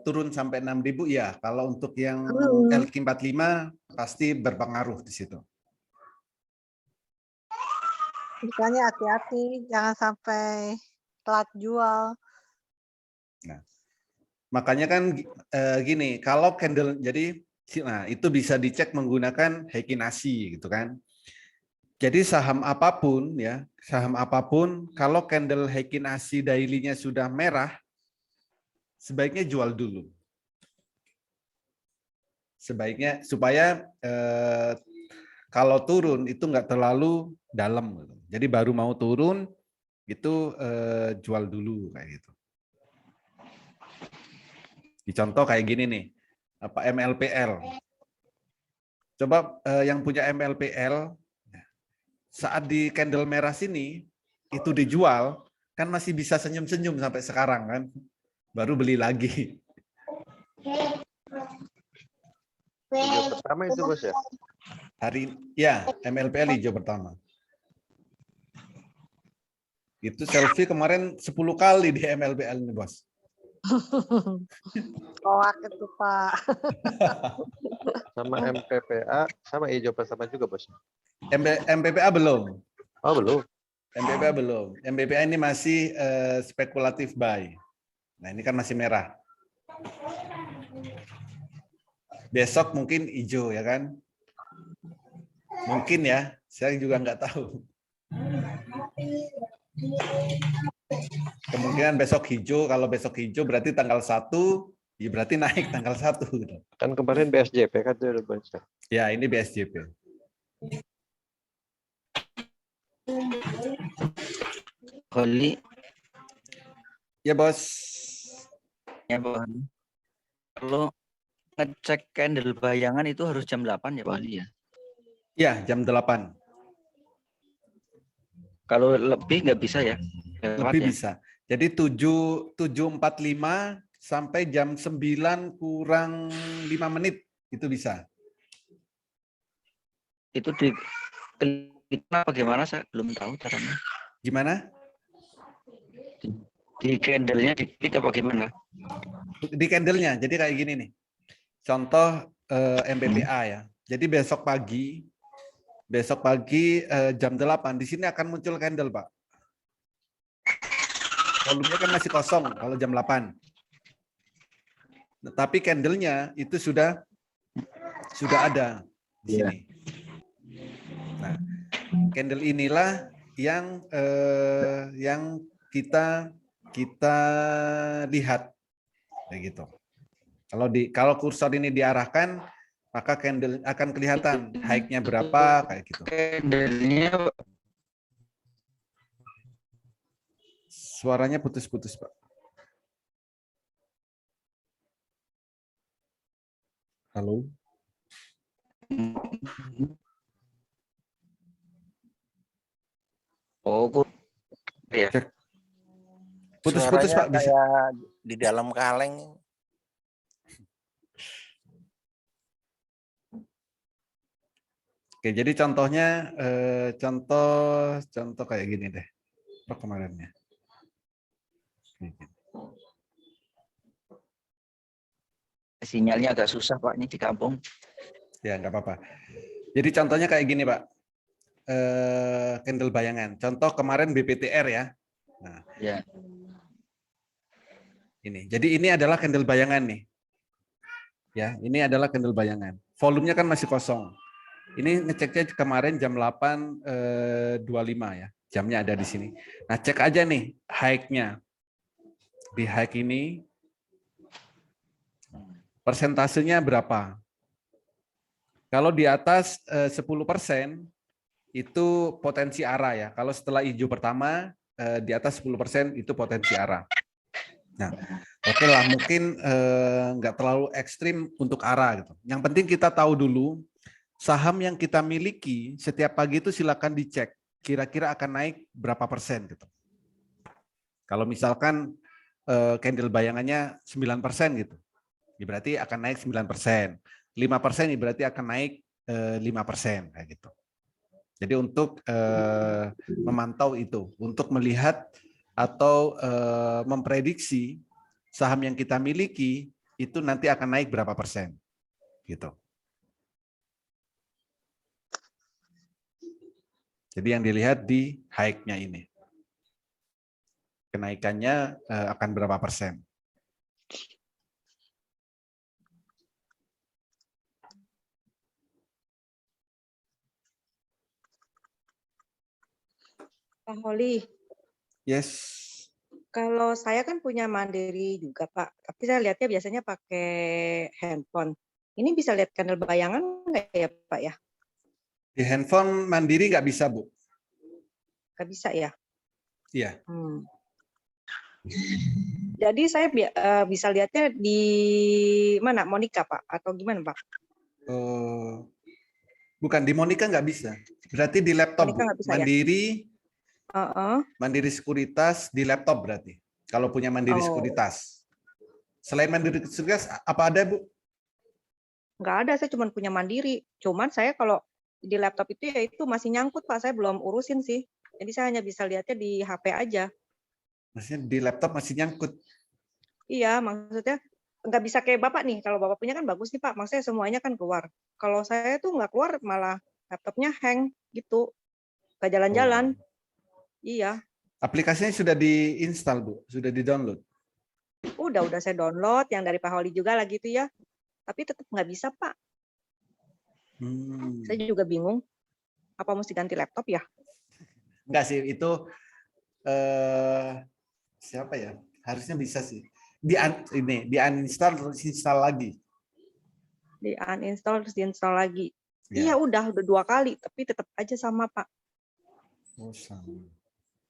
turun sampai 6.000 ya. Kalau untuk yang LQ45 pasti berpengaruh di situ. Makanya hati-hati, jangan sampai telat jual. Nah, makanya kan gini, kalau candle jadi nah itu bisa dicek menggunakan Heikin-Ashi gitu kan. Jadi saham apapun ya, kalau candle Heikin-Ashi daily-nya sudah merah, sebaiknya jual dulu. Sebaiknya supaya kalau turun itu nggak terlalu dalam. Gitu. Jadi baru mau turun itu jual dulu kayak gitu. Dicontoh kayak gini nih, apa MLPL. Coba yang punya MLPL saat di candle merah sini itu dijual kan masih bisa senyum-senyum sampai sekarang kan. Baru beli lagi. Hijau pertama itu, Bos ya. MLPL hijau pertama. Itu selfie kemarin 10 kali di MLPL ini, Bos. Hoak itu, Pak. Sama MPPA, sama hijau pertama juga, Bos. MPPA belum. Oh, belum. MPPA belum. MPPA ini masih spekulatif buy. Nah, ini kan masih merah. Besok mungkin hijau ya kan? Mungkin ya, saya juga nggak tahu. Kemungkinan besok hijau, kalau besok hijau berarti tanggal 1, ya berarti naik tanggal 1. Gitu. Kan kemarin BSJP kan itu, Bos. Ya, ini BSJP. Kali Ya, Bos. ya, Bang. Kalau ngecek candle bayangan itu harus jam 8 ya, Pak Ali ya? Ya, jam 8. Kalau lebih nggak bisa ya? Lewat Lebih ya? bisa. Jadi 7.45 sampai jam 9 kurang 5 menit itu bisa. Itu di apa gimana, saya belum tahu caranya. Gimana? Di candle-nya diklik apa gimana? Di candle-nya. Jadi kayak gini nih. Contoh MPPA ya. Jadi besok pagi jam 8 di sini akan muncul candle, Pak. Volumenya kan masih kosong kalau jam 8. Tapi candle-nya itu sudah ada di sini. Nah, candle inilah yang kita lihat kayak gitu. Kalau kursor ini diarahkan, maka candle akan kelihatan high-nya berapa kayak gitu. Candle-nya Suaranya putus-putus, Pak. Halo? ya. Putus-putus, Pak. Suaranya Bisa. kayak di dalam kaleng. Oke, jadi contohnya contoh kayak gini deh. Apa kemarinnya? Sinyalnya agak susah, Pak, ini di kampung. Ya, nggak apa-apa. Jadi contohnya kayak gini, Pak. Candle bayangan. Contoh kemarin BPTR ya. Nah, Ya. ini. Jadi ini adalah candle bayangan nih. Ya, ini adalah candle bayangan. Volumenya kan masih kosong. Ini ngeceknya kemarin jam 8.25 ya. Jamnya ada di sini. Nah, cek aja nih high-nya. Di high ini persentasenya berapa? Kalau di atas 10% itu potensi arah ya. Kalau setelah hijau pertama di atas 10% itu potensi arah. Nah, oke lah, mungkin nggak terlalu ekstrim untuk arah gitu. Yang penting kita tahu dulu saham yang kita miliki setiap pagi itu silakan dicek kira-kira akan naik berapa persen gitu. Kalau misalkan candle bayangannya 9% gitu, ya berarti akan naik 9%. 5% ya berarti akan naik 5% kayak gitu. Jadi untuk memantau itu, untuk melihat atau memprediksi saham yang kita miliki itu nanti akan naik berapa persen, gitu. Jadi yang dilihat di high-nya ini, kenaikannya akan berapa persen. Pak Holi, Yes. kalau saya kan punya Mandiri juga, Pak. Tapi saya lihatnya biasanya pakai handphone. Ini bisa lihat candle bayangan nggak ya, Pak ya? Di handphone Mandiri nggak bisa, Bu. Nggak bisa ya? Iya. Jadi saya bisa lihatnya di mana? Monica, Pak? Atau gimana, Pak? Bukan, di Monica nggak bisa. Berarti di laptop, Monica Bu. nggak bisa ya? Mandiri, Heeh. Mandiri Sekuritas di laptop berarti. Kalau punya Mandiri Oh. Sekuritas. Selain Mandiri Sekuritas, apa ada, Bu? Nggak ada, saya cuma punya Mandiri. Cuman saya kalau di laptop itu ya itu masih nyangkut, Pak. Saya belum urusin sih. Jadi saya hanya bisa lihatnya di HP aja. Maksudnya di laptop masih nyangkut. Iya, maksudnya nggak bisa kayak Bapak nih. Kalau Bapak punya kan bagus nih, Pak. Maksudnya semuanya kan keluar. Kalau saya tuh nggak keluar, malah laptopnya hang gitu. Nggak jalan-jalan. Iya, Aplikasinya sudah diinstal, Bu? Sudah di-download? udah saya download. Yang dari Pak Holi juga lah gitu ya. Tapi tetap nggak bisa, Pak. Saya juga bingung. Apa mesti ganti laptop ya? Enggak sih, itu siapa ya? Harusnya bisa sih. Di uninstall terus install lagi. Di uninstall terus diinstal lagi. Ya. Iya, udah 2 kali. Tapi tetap aja sama, Pak. Oh, sama.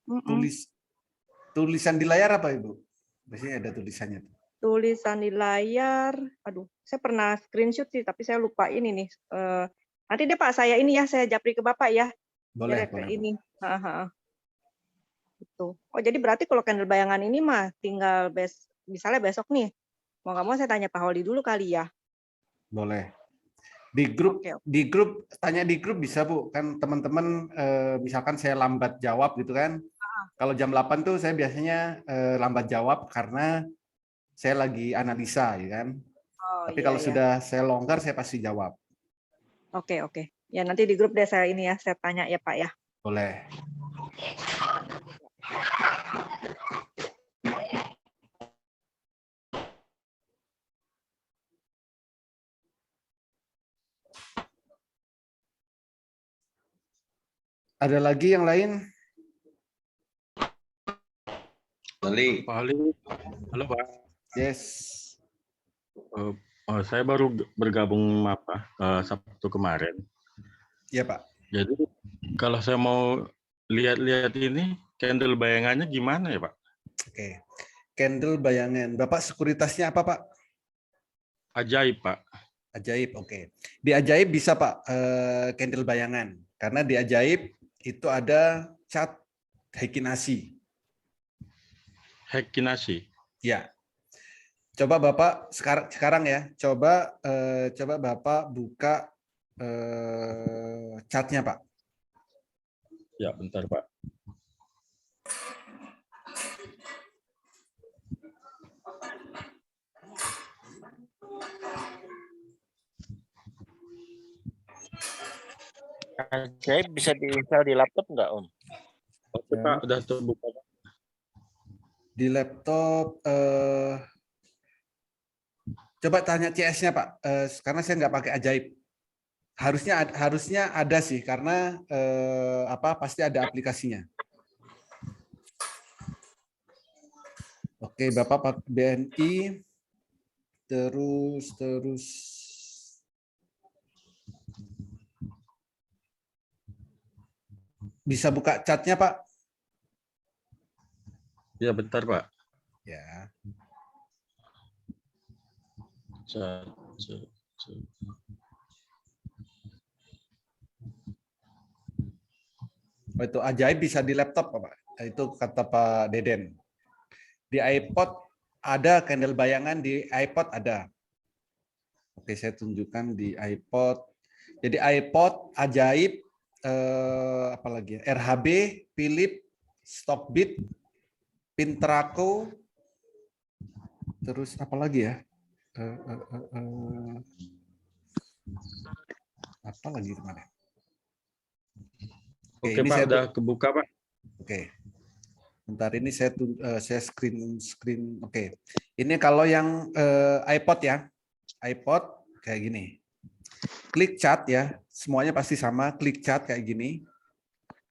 Mm-mm. Tulisan di layar apa, Ibu? Biasanya ada tulisannya. Tulisan di layar, aduh, saya pernah screenshot sih, tapi saya lupa ini nih. Nanti deh Pak, saya ini ya, saya japri ke Bapak ya. Boleh, Biar boleh. ini. Gitu. Oh, jadi berarti kalau candle bayangan ini mah tinggal misalnya besok nih, mau nggak mau saya tanya Pak Holi dulu kali ya. Boleh. Di grup, tanya di grup bisa, Bu. Kan teman-teman, misalkan saya lambat jawab gitu kan. Kalau jam 8 tuh saya biasanya lambat jawab karena saya lagi analisa, ya kan. Tapi iya, kalau iya. sudah saya longgar, saya pasti jawab. Oke. Ya nanti di grup deh saya ini ya, saya tanya ya Pak ya. Boleh. Ada lagi yang lain? Holi. Pak Holi, halo Pak. Yes. Saya baru bergabung Sabtu kemarin. Iya Pak. Jadi kalau saya mau lihat-lihat ini, candle bayangannya gimana ya Pak? Oke. Candle bayangan. Bapak sekuritasnya apa Pak? Ajaib Pak. Ajaib, oke. Di Ajaib bisa Pak candle bayangan. Karena di Ajaib itu ada cat Heikinasi. Heikinasi. Ya. Coba Bapak sekarang ya. Coba Bapak buka catnya Pak. Ya, bentar Pak. Ajaib bisa diinstal di laptop nggak Om? Oke Pak, udah terbuka Pak. Di laptop, coba tanya CS-nya Pak, karena saya nggak pakai Ajaib. Harusnya ada sih karena pasti ada aplikasinya. Oke, Bapak BNI terus bisa buka chatnya, Pak? Ya bentar Pak. Ya. Chat. Oh, itu ajaib bisa di laptop, Pak. Itu kata Pak Deden. Di iPod ada candle bayangan, di iPod ada. Oke, saya tunjukkan di iPod. Jadi iPod ajaib, apalagi ya? RHB, Philip, Stockbit, Pintraco, terus apa lagi ya? Apa lagi kemarin? Oke ini Pak, saya udah kebuka Pak. Oke. Bentar ini saya screen. Oke. Ini kalau yang iPod ya. iPod kayak gini. Klik chat ya. Semuanya pasti sama, klik chat kayak gini.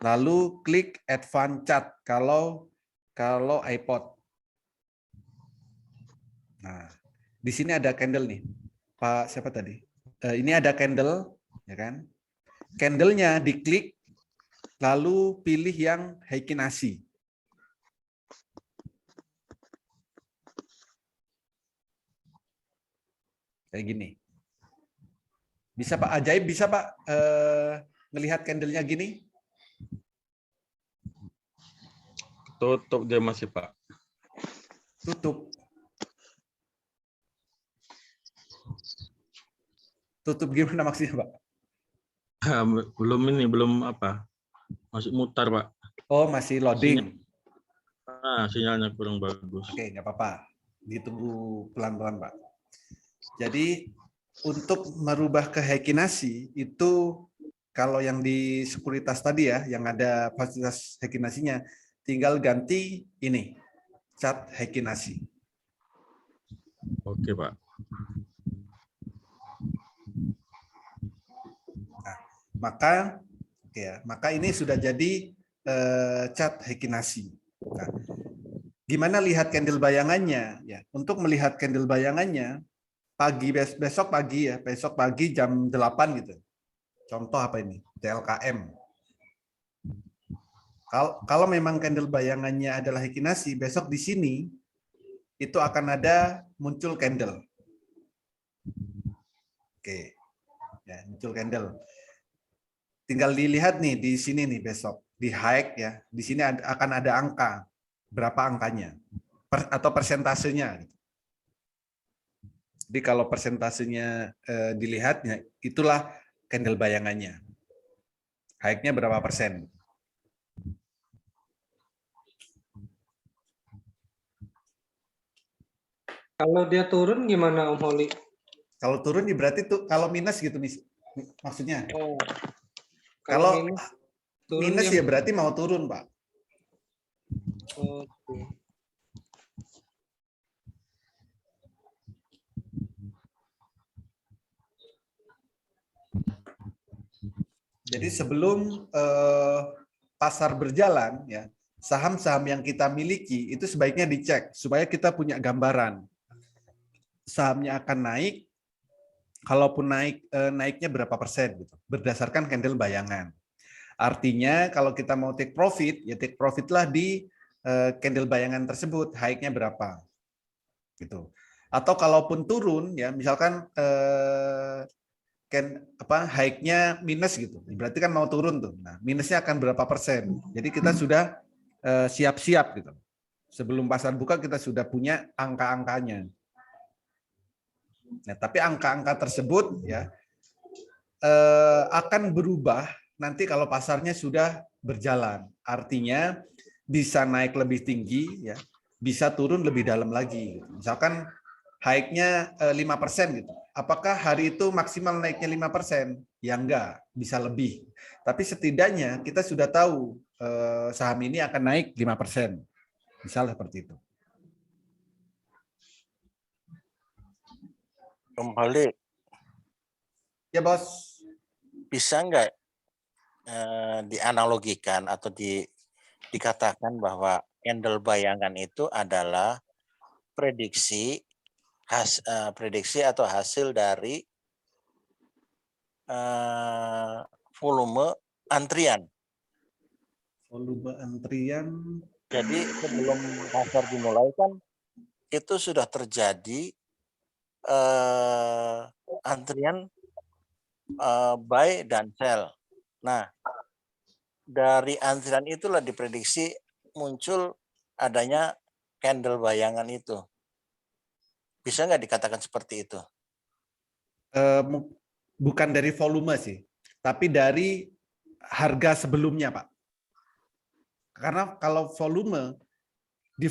Lalu klik advance chat kalau iPod. Nah, di sini ada candle nih. Pak siapa tadi? Ini ada candle, ya kan? Candle-nya diklik lalu pilih yang Heikinasi. Kayak gini. Bisa Pak, ajaib bisa Pak ngelihat candle-nya gini? Tutup dia masih Pak. Tutup. Tutup gimana maksudnya Pak? Belum apa? Masih mutar Pak. Oh, masih loading. Sinyalnya kurang bagus. Oke, nggak apa-apa. Ditunggu pelan-pelan Pak. Jadi untuk merubah ke Heikinasi itu kalau yang di sekuritas tadi ya, yang ada fasilitas Heikinasinya, tinggal ganti ini, cat Heikinasi. Oke Pak. Nah, maka ini sudah jadi cat Heikinasi. Nah, gimana lihat candle bayangannya? Ya, untuk melihat candle bayangannya, besok pagi jam 8 gitu. Contoh apa ini? TLKM. Kalau memang candle bayangannya adalah Heikinasi, besok di sini itu akan ada muncul candle. Oke. Ya, muncul candle. Tinggal dilihat nih di sini nih besok di high ya. Di sini akan ada angka. Berapa angkanya? Atau persentasenya gitu. Jadi kalau persentasenya dilihatnya, itulah candle bayangannya. High-nya berapa persen? Kalau dia turun gimana Om Holi? Kalau turun berarti tuh kalau minus gitu maksudnya. Oh, Kalau turun minus ya berarti mau turun, Pak. Oke. Jadi sebelum pasar berjalan, ya saham-saham yang kita miliki itu sebaiknya dicek supaya kita punya gambaran sahamnya akan naik. Kalaupun naik, naiknya berapa persen gitu, berdasarkan candle bayangan. Artinya kalau kita mau take profit, ya take profit lah di candle bayangan tersebut, high-nya berapa, gitu. Atau kalaupun turun, ya misalkan high-nya minus gitu, berarti kan mau turun tuh. Nah, minusnya akan berapa persen? Jadi kita sudah siap-siap gitu. Sebelum pasar buka kita sudah punya angka-angkanya. Nah, tapi angka-angka tersebut ya akan berubah nanti kalau pasarnya sudah berjalan. Artinya bisa naik lebih tinggi, ya, bisa turun lebih dalam lagi. Misalkan high-nya 5% gitu. Apakah hari itu maksimal naiknya 5%? Ya enggak, bisa lebih. Tapi setidaknya kita sudah tahu saham ini akan naik 5%. Misalnya seperti itu. Om Holi, Ya, Bos. bisa nggak dianalogikan atau dikatakan bahwa candle bayangan itu adalah prediksi atau hasil dari volume antrian. Volume antrian. Jadi sebelum pasar dimulai kan itu sudah terjadi antrian buy dan sell. Nah, dari antrian itulah diprediksi muncul adanya candle bayangan itu. Bisa nggak dikatakan seperti itu? Bukan dari volume sih, tapi dari harga sebelumnya, Pak. Karena kalau volume di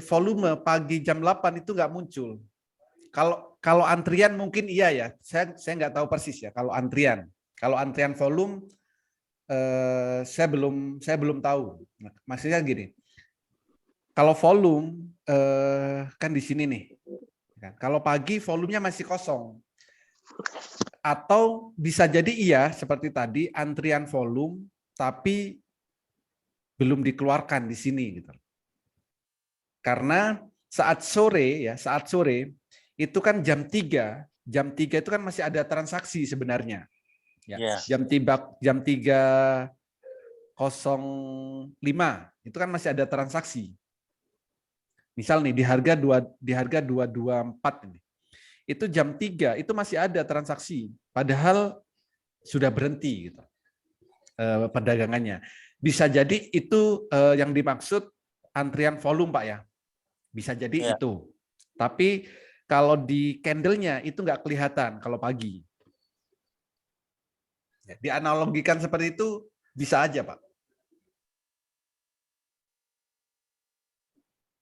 volume pagi jam 8 itu nggak muncul. Kalau antrian mungkin iya ya. Saya nggak tahu persis ya kalau antrian. Kalau antrian volume saya belum tahu. Nah, maksudnya gini. Kalau volume kan di sini nih. Kalau pagi volumenya masih kosong. Atau bisa jadi iya seperti tadi antrian volume tapi belum dikeluarkan di sini gitu. Karena saat sore itu kan jam 3 itu kan masih ada transaksi sebenarnya. Ya, jam 3.05 itu kan masih ada transaksi. Misal nih di harga 224 ini. Itu jam 3 itu masih ada transaksi, padahal sudah berhenti gitu. Perdagangannya. Bisa jadi itu yang dimaksud antrian volume, Pak ya. Bisa jadi itu. Tapi kalau di candle-nya itu nggak kelihatan kalau pagi. Dianalogikan seperti itu bisa aja, Pak.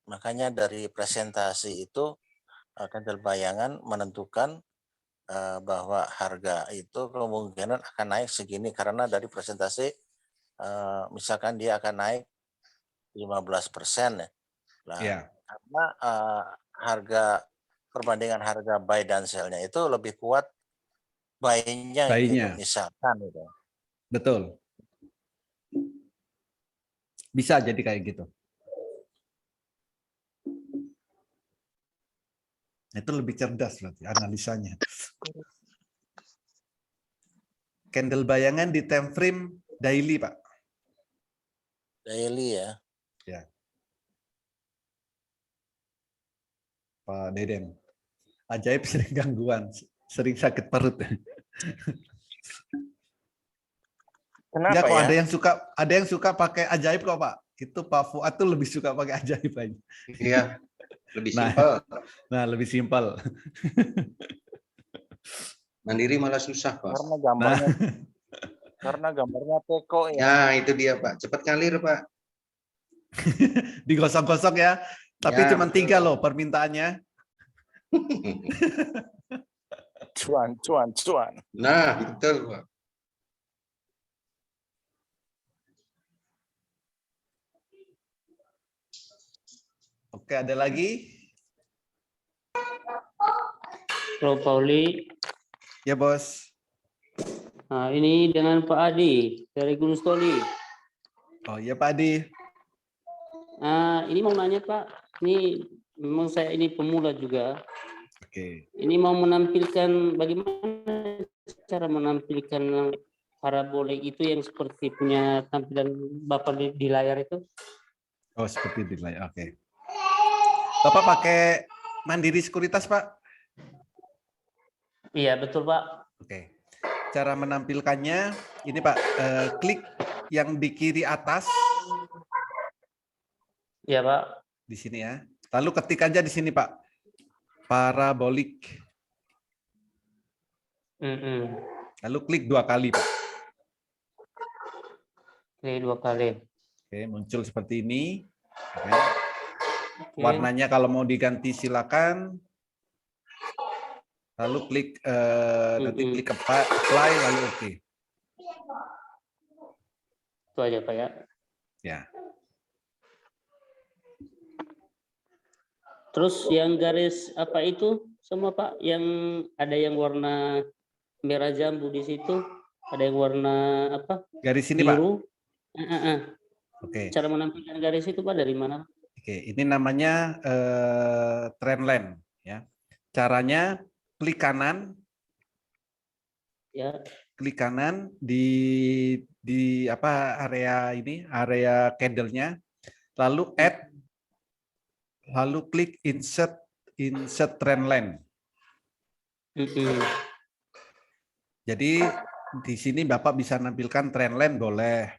Makanya dari presentasi itu candle bayangan menentukan bahwa harga itu kemungkinan akan naik segini karena dari presentasi misalkan dia akan naik 15% ya. Nah, karena harga perbandingan harga buy dan sell-nya itu lebih kuat buy-nya gitu, misalkan gitu. Betul. Bisa jadi kayak gitu. Itu lebih cerdas berarti analisanya. Candle bayangan di time frame daily, Pak. Daily ya. Ya. Pak Deden. Ajaib sering gangguan, sering sakit perut. Kenapa ya, kok ya? ada yang suka pakai ajaib kok, Pak. Itu Pak Fuad tuh lebih suka pakai ajaib aja. Iya, lebih simpel. Nah, lebih simpel. Mandiri malah susah, Pak. Karena gambarnya teko ya. Nah, itu dia, Pak. Cepat ngalir, Pak. Digosok-gosok ya. Tapi Ya, cuma 3 loh permintaannya. Cuan. Nah, betul, Pak. Oke, ada lagi? Halo Pauli. Ya, Bos. Nah, ini dengan Pak Adi dari Gunung Stoli. Oh, iya Pak Adi. Ini mau nanya Pak, ini memang saya ini pemula juga. Oke. Ini mau menampilkan bagaimana cara menampilkan parabolik itu yang seperti punya tampilan Bapak di layar itu? Oh, seperti di layar. Oke. Bapak pakai Mandiri Sekuritas, Pak? Iya, betul, Pak. Oke. Cara menampilkannya, ini Pak, klik yang di kiri atas. Iya, Pak. Di sini ya. Lalu ketik aja di sini, Pak. Parabolik. Lalu klik 2 kali, Pak. Klik 2 kali. Oke, muncul seperti ini. Oke. Warnanya kalau mau diganti silakan. Lalu klik nanti klik apply lalu oke. Itu aja Pak ya. Ya. Terus yang garis apa itu semua Pak? Yang ada yang warna merah jambu di situ, ada yang warna apa? Garis ini, Pak. Biru. Oke. Cara menampilkan garis itu Pak dari mana? Oke, ini namanya trendline ya. Caranya klik kanan. Ya. Klik kanan di apa area ini, area candle-nya, lalu add, lalu klik insert trendline. Jadi di sini Bapak bisa nampilkan trendline boleh,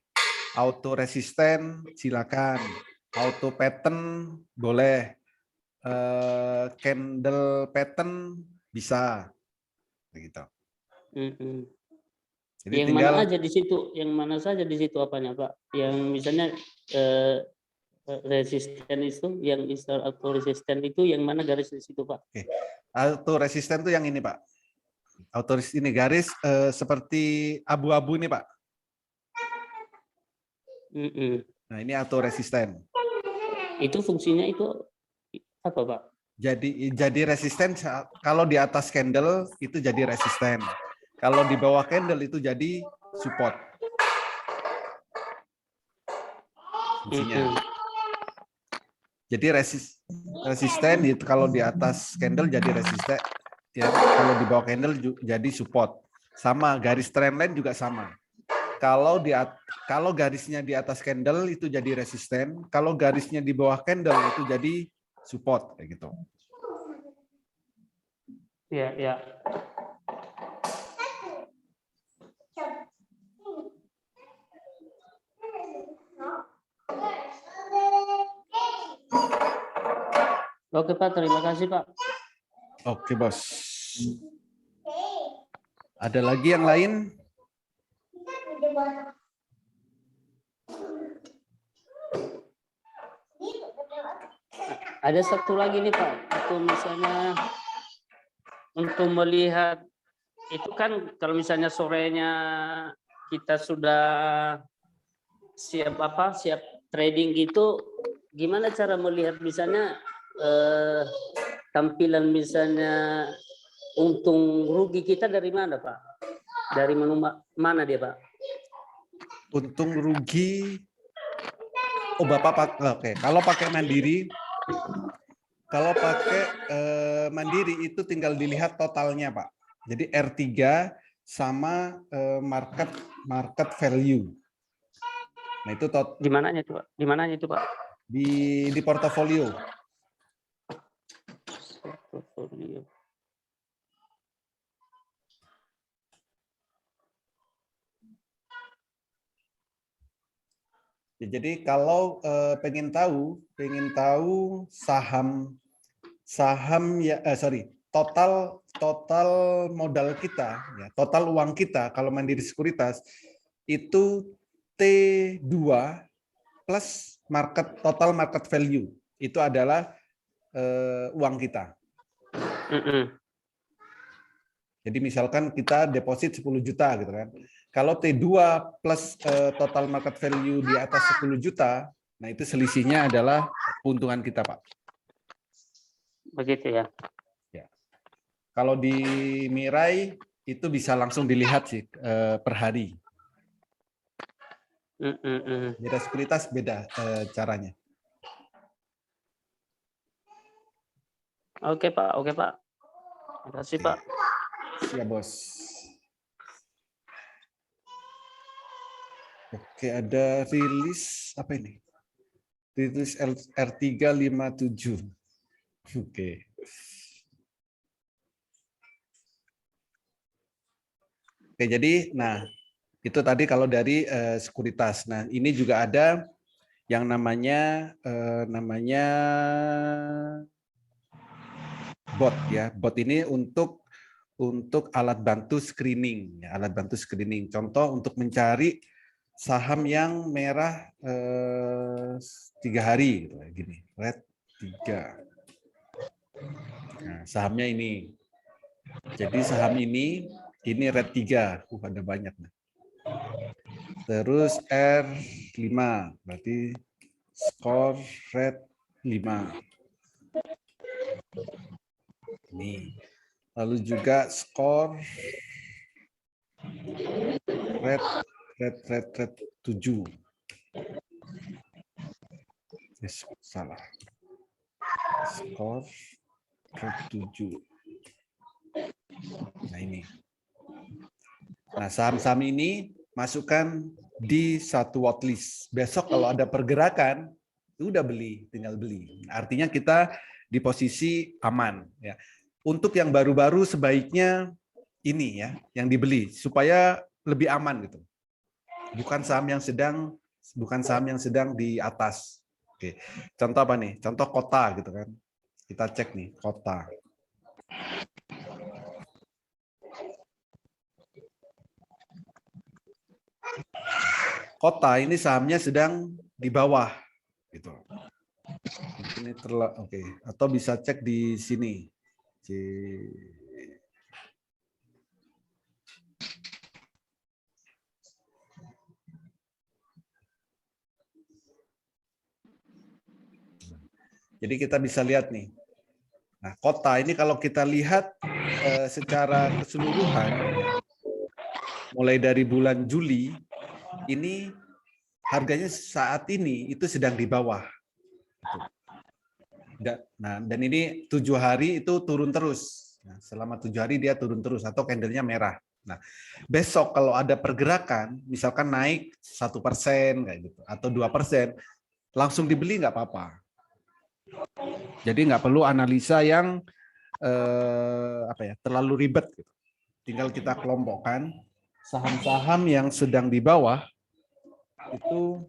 auto resisten silakan, auto pattern boleh, candle pattern bisa, begitu. Jadi Yang tinggal mana aja di situ, yang mana saja di situ apanya Pak? Yang misalnya resisten itu, yang istilah auto resisten itu, yang mana garis di situ Pak? Oke. Auto resisten itu yang ini Pak. Auto ini garis seperti abu-abu ini Pak. Nah ini auto resisten. Itu fungsinya itu apa Pak? Jadi resisten kalau di atas candle itu jadi resisten. Kalau di bawah candle itu jadi support. Fungsinya. Jadi resisten itu kalau di atas candle jadi resisten, ya, kalau di bawah candle jadi support. Sama garis trendline juga sama. Kalau garisnya di atas candle itu jadi resisten, kalau garisnya di bawah candle itu jadi support kayak gitu. Ya, ya. Oke Pak, terima kasih Pak. Oke Bos. Ada lagi yang lain? Ada satu lagi nih Pak, itu misalnya untuk melihat itu kan kalau misalnya sorenya kita sudah siap trading gitu, gimana cara melihat misalnya tampilan misalnya untung rugi kita dari mana Pak? Dari menu mana dia Pak? Untung rugi. Oh Bapak oke. Kalau pakai mandiri, itu tinggal dilihat totalnya Pak. Jadi R3 sama market value. Nah itu di mananya itu Pak? Di mananya itu Pak? Di portofolio. Portofolio. Ya, jadi kalau pengen tahu saham ya total modal kita ya, total uang kita kalau Mandiri Sekuritas itu T2 plus total market value itu adalah uang kita. Jadi misalkan kita deposit 10 juta gitu kan. Kalau T2 plus total market value di atas 10 juta, nah itu selisihnya adalah keuntungan kita, Pak. Begitu ya. Ya. Kalau di Mirai itu bisa langsung dilihat sih per hari. Beda sekuritas beda caranya. Oke Pak, oke Pak. Terima kasih Pak. Siap Bos. Oke, ada rilis apa ini? Rilis R357. Oke. Oke, jadi nah itu tadi kalau dari sekuritas. Nah, ini juga ada yang namanya bot ya. Bot ini untuk alat bantu screening, ya, alat bantu screening. Contoh untuk mencari saham yang merah 3 hari, gitu, gini, red 3. Nah, sahamnya ini. Jadi saham ini red 3, ada banyak. Terus R5, berarti skor red 5. Ini. Lalu juga skor red 7. Yes, salah. Skor red 7. Nah ini. Nah saham-saham ini masukkan di satu watchlist. Besok kalau ada pergerakan, udah beli, tinggal beli. Artinya kita di posisi aman. Ya. Untuk yang baru-baru sebaiknya ini ya, yang dibeli supaya lebih aman gitu. Bukan saham yang sedang di atas. Oke. Contoh apa nih? Contoh Kota gitu kan. Kita cek nih Kota. Kota ini sahamnya sedang di bawah gitu. Ini oke. Atau bisa cek di sini. Jadi kita bisa lihat nih. Nah, Kota ini kalau kita lihat secara keseluruhan, mulai dari bulan Juli, ini harganya saat ini itu sedang di bawah. Nah, dan ini 7 hari itu turun terus. Nah, selama 7 hari dia turun terus atau candlenya merah. Nah, besok kalau ada pergerakan, misalkan naik 1% kayak gitu atau 2%, langsung dibeli nggak apa-apa. Jadi nggak perlu analisa yang terlalu ribet. Gitu. Tinggal kita kelompokkan saham-saham yang sedang di bawah itu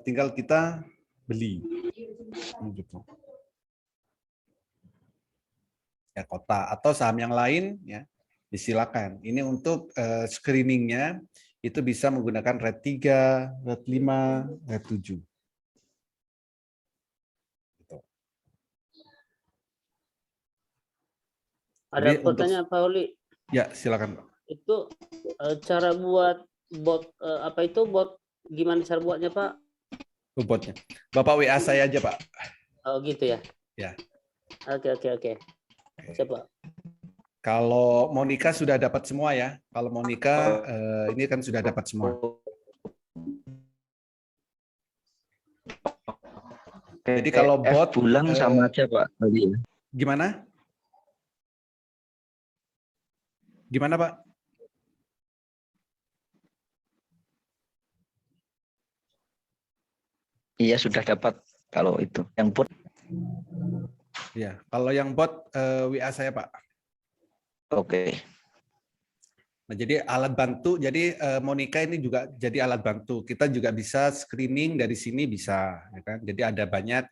tinggal kita beli. Gitu. Ya Kota atau saham yang lain ya disilakan. Ini untuk screeningnya itu bisa menggunakan red 3, red 5, red 7. Ada pertanyaan Pak Oli. Ya, silakan Pak. Itu cara buat bot bot gimana cara buatnya Pak? Botnya. Bapak WA saya aja Pak. Oh gitu ya. Ya. Oke. Siapa? Kalau Monica sudah dapat semua ya. Kalau Monica ini kan sudah dapat semua. Jadi kalau bot pulang sama aja Pak. Gimana? Gimana Pak? Iya sudah dapat kalau itu. Yang bot. Ya, kalau yang bot WA saya Pak. Oke. Nah, jadi alat bantu. Jadi Monica ini juga jadi alat bantu. Kita juga bisa screening dari sini bisa, ya kan? Jadi ada banyak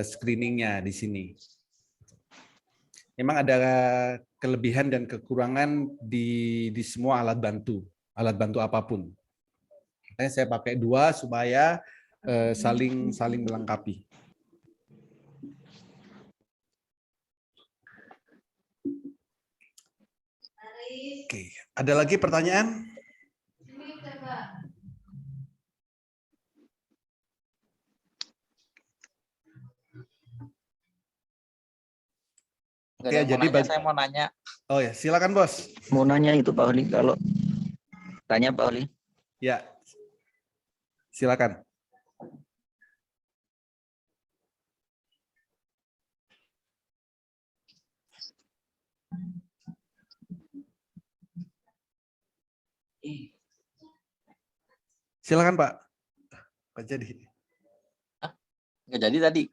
screeningnya di sini. Memang ada kelebihan dan kekurangan di semua alat bantu apapun. Makanya saya pakai 2 supaya saling melengkapi. Oke, ada lagi pertanyaan? Oke, jadi saya mau nanya. Oh ya, silakan Bos. Mau nanya itu Pak Oli kalau tanya Pak Oli. Ya, silakan. Silakan Pak. Nggak jadi. Nggak jadi tadi.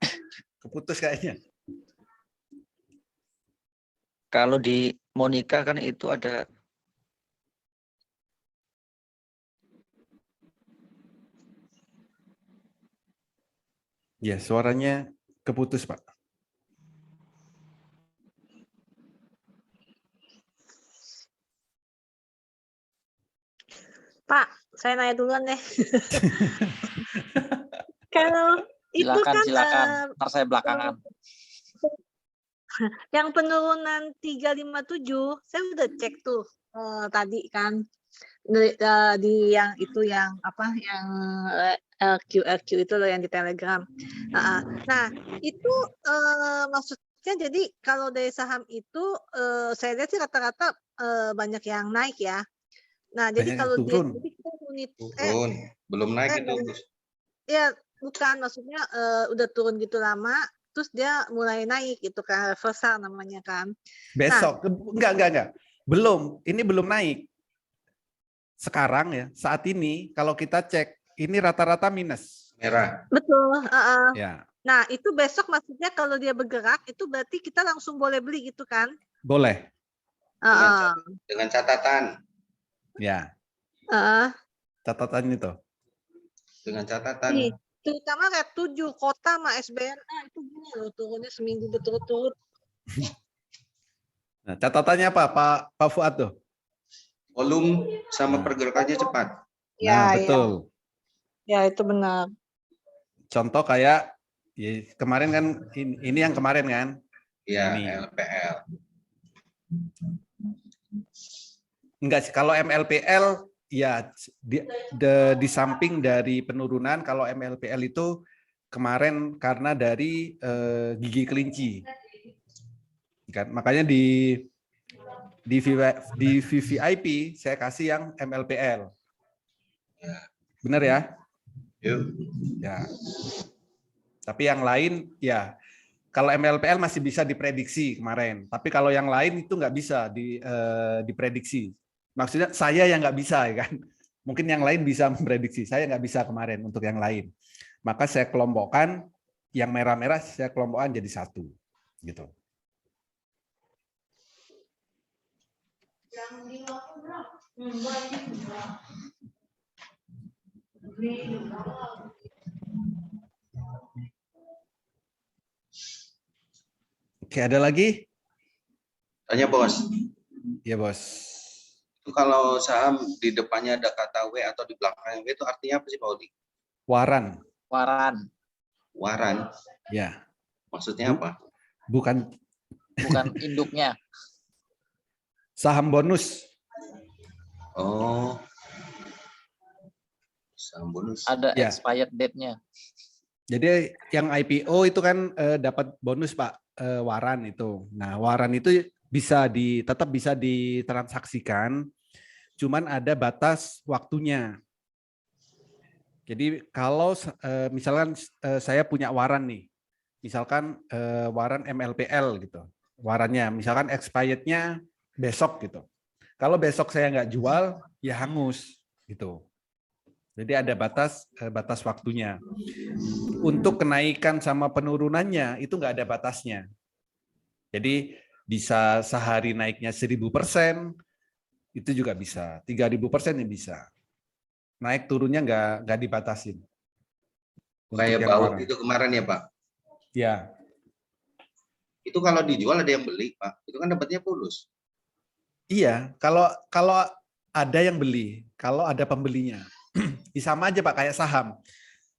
Keputus kayaknya. Kalau di Monica kan itu ada Ya, suaranya keputus, Pak. Pak, saya nanya duluan deh. Kalau itu kan ntar saya belakangan. Yang penurunan 357, saya udah cek tuh tadi kan di yang itu yang apa yang LQ itu loh yang di Telegram. Nah itu maksud Ya, jadi kalau dari saham itu saya lihat sih rata-rata banyak yang naik ya. Nah, jadi Banyak yang kalau dia turun. jadi kita Turun, belum naik itu. Gus. ya bukan maksudnya udah turun gitu lama, terus dia mulai naik gitu kan, reversal namanya kan. Besok enggak. Belum, ini belum naik. Sekarang ya, saat ini kalau kita cek ini rata-rata minus. Merah. Betul. Ya, Nah, itu besok maksudnya kalau dia bergerak itu berarti kita langsung boleh beli gitu kan? boleh. Dengan catatan. Ya, Heeh. catatan itu. Dengan catatan. Nih, terutama Red 7 Kota sama SBNA itu gini loh turunnya seminggu berturut-turut. Nah, catatannya apa, Pak Fuad tuh? Volume sama pergerakannya cepat. Nah, betul. Ya, itu benar. Contoh kayak ya, kemarin kan ini yang kemarin kan? Iya, Ini. LPL. Enggak sih, kalau MLPL ya di samping dari penurunan, kalau MLPL itu kemarin karena dari gigi kelinci. Kan? Makanya di VVIP saya kasih yang MLPL. Benar ya? Yuk. Ya. Tapi yang lain ya kalau MLPL masih bisa diprediksi kemarin. Tapi kalau yang lain itu nggak bisa diprediksi. Maksudnya saya yang nggak bisa ya kan. Mungkin yang lain bisa memprediksi. Saya nggak bisa kemarin untuk yang lain. Maka saya kelompokkan yang merah-merah saya kelompokkan jadi satu. Gitu. Oke, ada lagi? Tanya bos. Ya bos. Itu kalau saham di depannya ada kata W atau di belakangnya W itu artinya apa sih Pak Odi? Waran. Waran. Ya. Maksudnya apa? Bukan Induknya. saham bonus. Oh. Saham bonus. Ada Ya. expired date-nya. Jadi yang IPO itu kan dapat bonus Pak, waran itu. Nah, waran itu tetap bisa ditransaksikan, cuman ada batas waktunya. Jadi kalau misalkan saya punya waran nih, misalkan waran MLPL gitu, warannya, misalkan expirednya besok gitu. Kalau besok saya nggak jual, ya hangus gitu. Jadi ada batas waktunya. Untuk kenaikan sama penurunannya itu nggak ada batasnya. Jadi bisa sehari naiknya 1000%, itu juga bisa. 3000% ya bisa. Naik turunnya nggak dibatasin. Kayak baut itu kemarin ya Pak? Ya. Itu kalau dijual ada yang beli Pak. Itu kan dapatnya bonus. Iya, kalau ada yang beli, kalau ada pembelinya. Sama aja Pak kayak saham.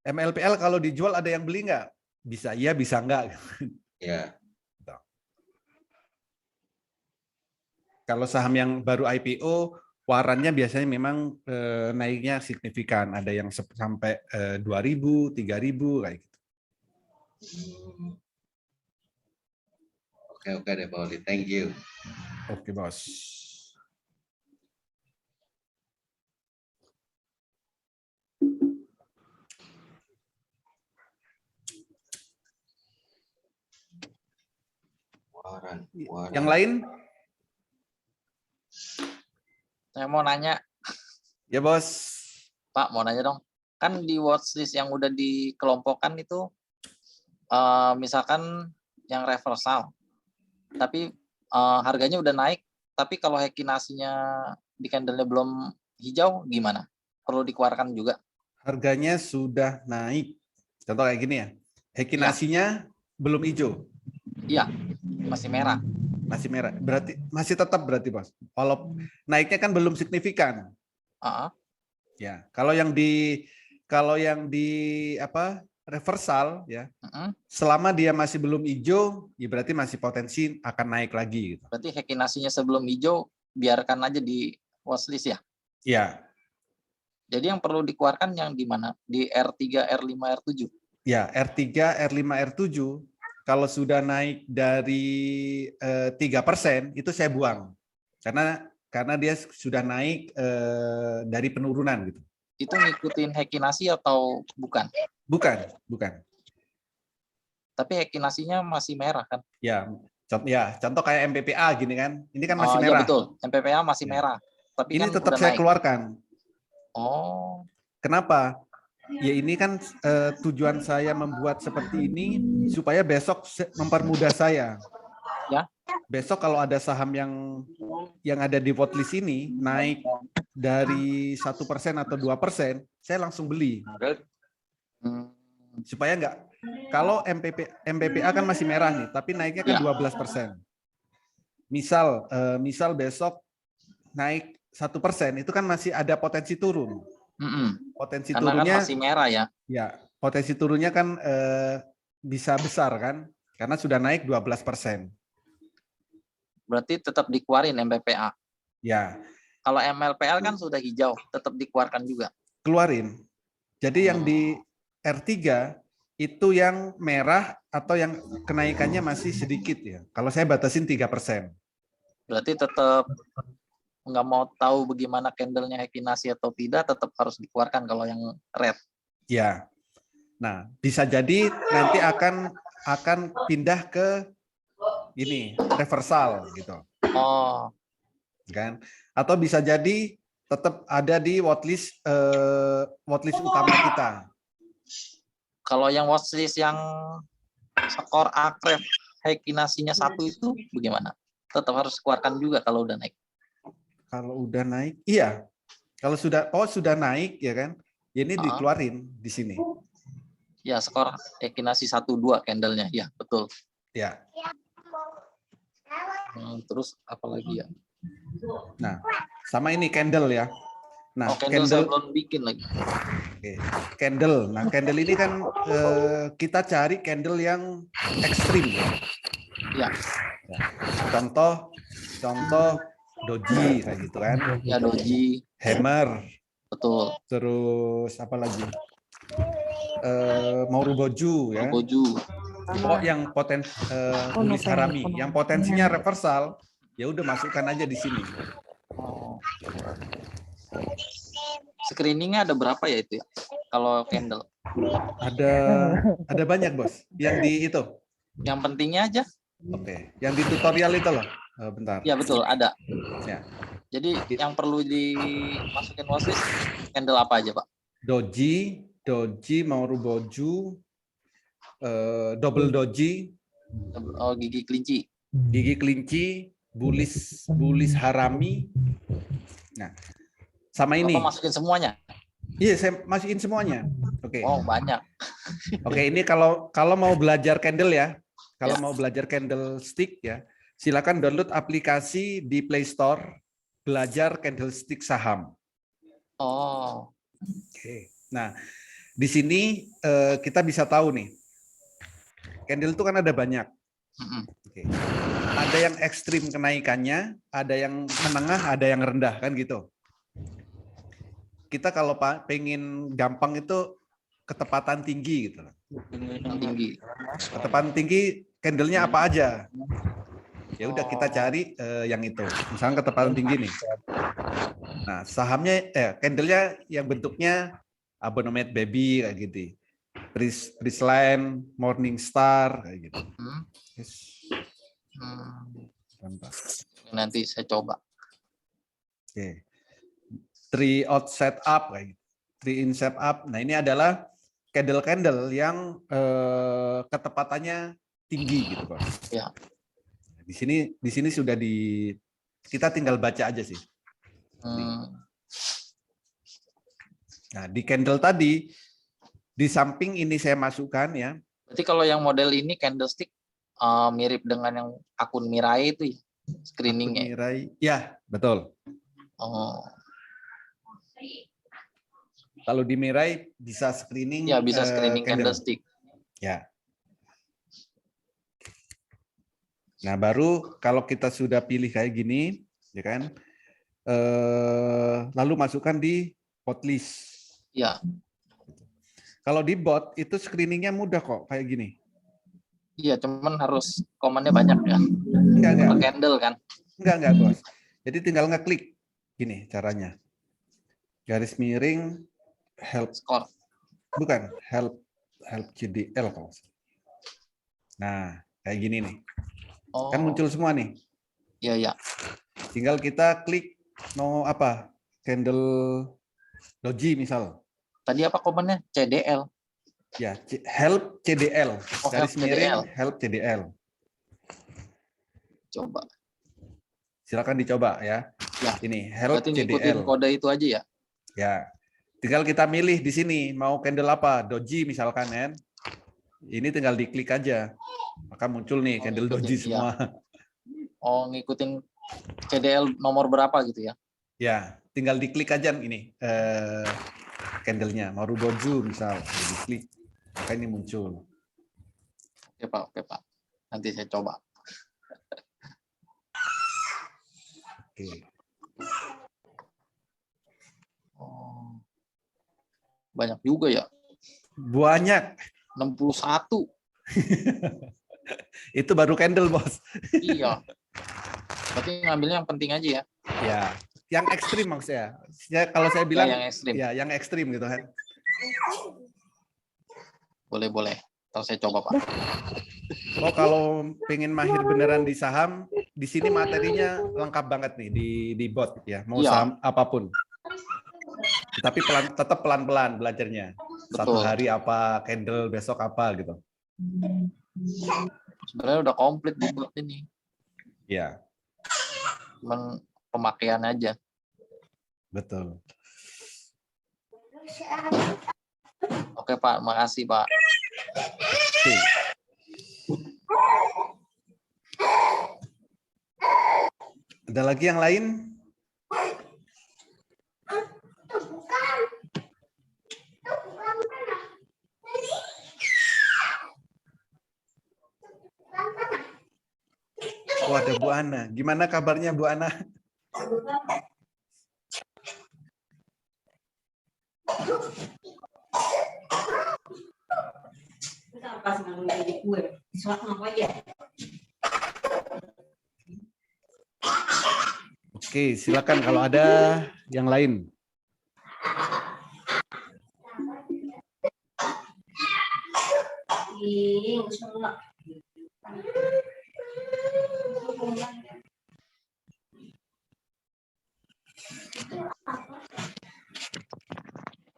MLPL kalau dijual ada yang beli nggak? Bisa iya, bisa enggak. Ya. Kalau saham yang baru IPO, warannya biasanya memang naiknya signifikan. Ada yang sampai 2.000, 3.000 kayak gitu. Oke deh Pak Oli, thank you. Oke bos. Waran. Yang lain? Saya mau nanya. Ya bos. Pak, mau nanya dong. Kan di watchlist yang udah dikelompokkan itu, misalkan yang reversal, tapi harganya udah naik, tapi kalau hekinasinya di candle-nya belum hijau, gimana? Perlu dikeluarkan juga? Harganya sudah naik. Contoh kayak gini ya. Hekinasinya belum hijau. Iya, masih merah. Masih merah. Berarti masih tetap berarti bos. Kalau naiknya kan belum signifikan. Ya, kalau yang di apa reversal ya, selama dia masih belum hijau, ya berarti masih potensi akan naik lagi. Gitu. Berarti hekinasinya sebelum hijau biarkan aja di watchlist ya? Iya. Jadi yang perlu dikeluarkan yang di mana? Di R3, R5, R7? Ya, R3, R5, R7 kalau sudah naik dari 3% itu saya buang karena dia sudah naik dari penurunan gitu. Itu ngikutin Hekinasi atau bukan? Bukan. Tapi Hekinasinya masih merah kan? Ya, contoh kayak MPPA gini kan. Ini kan masih Oh, merah. iya betul. MPPA masih Ya. merah. Tapi Ini kan tetap udah saya naik. keluarkan. Oh, Kenapa? Ya ini kan tujuan saya membuat seperti ini supaya besok mempermudah saya. ya. Besok kalau ada saham yang ada di watchlist ini naik dari 1% atau 2%, saya langsung beli. Supaya enggak, kalau MPPA kan masih merah nih, tapi naiknya kan 12%. Misal besok naik 1%, itu kan masih ada potensi turun. Potensi Karena turunnya kan masih merah ya. Ya, potensi turunnya kan bisa besar kan, karena sudah naik 12%. Berarti tetap dikeluarin MPPA. Ya, Kalau MLPL kan sudah hijau, tetap dikeluarkan juga. keluarin. Jadi yang di R3 itu yang merah atau yang kenaikannya masih sedikit ya. Kalau saya batasin 3%. Berarti tetap nggak mau tahu bagaimana candlenya Hekinasi atau tidak, tetap harus dikeluarkan kalau yang red. Ya. Nah, bisa jadi nanti akan pindah ke ini reversal gitu. Oh, Kan? Atau bisa jadi tetap ada di watchlist utama kita. kalau yang watchlist yang skor akref Hekinasinya 1 itu bagaimana? Tetap harus keluarkan juga kalau udah naik. Kalau udah naik, iya. Kalau sudah naik ya kan, ya ini dikeluarin di sini. Ya, skor Hekinasi 1-2 candlenya, ya betul. Ya. Terus apa lagi ya? Nah, sama ini candle ya. Nah, candle saya belum bikin lagi. Oke. Candle. Nah, candle ini kan kita cari candle yang ekstrim ya. Ya. Contoh doji kayak gitu kan. Ya, doji. Hammer. Betul. Terus apa lagi? Maruboju ya. Maruboju. Oh, yang tulis harami, yang potensinya reversal, ya udah masukkan aja di sini. Screeningnya ada berapa ya itu ya? Kalau candle? Ada banyak bos. Yang di itu. Yang pentingnya aja. Oke. Yang di tutorial itu loh. Bentar. Ya betul ada. Ya. Jadi yang perlu dimasukin watchlist candle apa aja Pak? Doji, Maruboju, double doji. Oh, gigi kelinci. Gigi kelinci, bullish harami. Nah, sama ini. Bapak masukin semuanya? Iya, saya masukin semuanya. Oke. Oh, banyak. Oke, ini kalau mau belajar candle ya. Kalau mau belajar candlestick ya, silakan download aplikasi di Play Store, belajar candlestick saham. Oh. Oke. Nah, di sini kita bisa tahu nih, candle itu kan ada banyak. Oke. Ada yang ekstrim kenaikannya, ada yang menengah, ada yang rendah kan gitu. Kita kalau pengen gampang itu ketepatan tinggi gitu. Tinggi. Ketepatan tinggi, candlenya apa aja? Ya udah kita cari yang itu. Misalnya ketepatan tinggi nih. Nah, sahamnya candlenya yang bentuknya Abonomet Baby kayak gitu. Prisline, Morningstar kayak gitu. Yes. Nanti saya coba. Oke. 3 out setup kayak gitu. 3 in setup. Nah, ini adalah candle yang ketepatannya tinggi gitu, Bos. Ya. Di sini sudah kita tinggal baca aja sih. Nah, di candle tadi di samping ini saya masukkan ya. Berarti kalau yang model ini candlestick mirip dengan yang akun Mirai itu ya, screeningnya. Akun Mirai, ya betul. Oh. Kalau di Mirai bisa screening. Ya bisa screening candlestick. Ya. Nah, baru kalau kita sudah pilih kayak gini, ya kan, lalu masukkan di botlist. Ya. Kalau di bot itu screeningnya mudah kok, kayak gini. Iya, cuman harus komannya banyak ya. Enggak, Per candle kan. enggak, Bos. Jadi tinggal ngeklik. Gini caranya. Garis miring help, Skor. bukan, help CDL kalau nggak salah. Nah, kayak gini nih. Oh. Kan muncul semua nih. Iya, iya. Tinggal kita klik mau apa? Candle doji misal. Tadi apa komannya? CDL. Ya, help CDL. Oh, Garis help miring CDL. help CDL. Coba. Silakan dicoba ya. Ya. Ini help Berarti ngikutin CDL. kode itu aja ya. Ya. Tinggal kita milih di sini mau candle apa? Doji misalkan kan. Ini tinggal diklik aja. Maka muncul nih candle ngikutin, doji iya. semua. Oh, ngikutin CDL nomor berapa gitu ya? Ya, tinggal diklik aja ini candlenya. Maruboju misal, diklik. Maka ini muncul. Oke Pak. Nanti saya coba. Oke. Oh. Banyak juga ya. Banyak. 61. Itu baru candle, Bos. Iya. Berarti ngambilnya yang penting aja ya. Ya, yang ekstrim maksudnya. Ya, kalau saya bilang yang ekstrim. ya yang ekstrim gitu kan. Boleh. Ntar saya coba, Pak. Oh, kalau pengen mahir beneran di saham, di sini materinya lengkap banget nih di bot ya. Mau Iya. saham apapun. Tapi tetap pelan-pelan belajarnya. Satu Betul. hari apa, candle besok apa gitu. Sebenarnya udah komplit di bot ini. Ya, Cuman pemakaian aja. betul. Oke, Pak. Makasih, Pak. Oke. Ada lagi yang lain? Oh, ada Bu Ana. Gimana kabarnya Bu Ana? Oke, silakan kalau ada yang lain.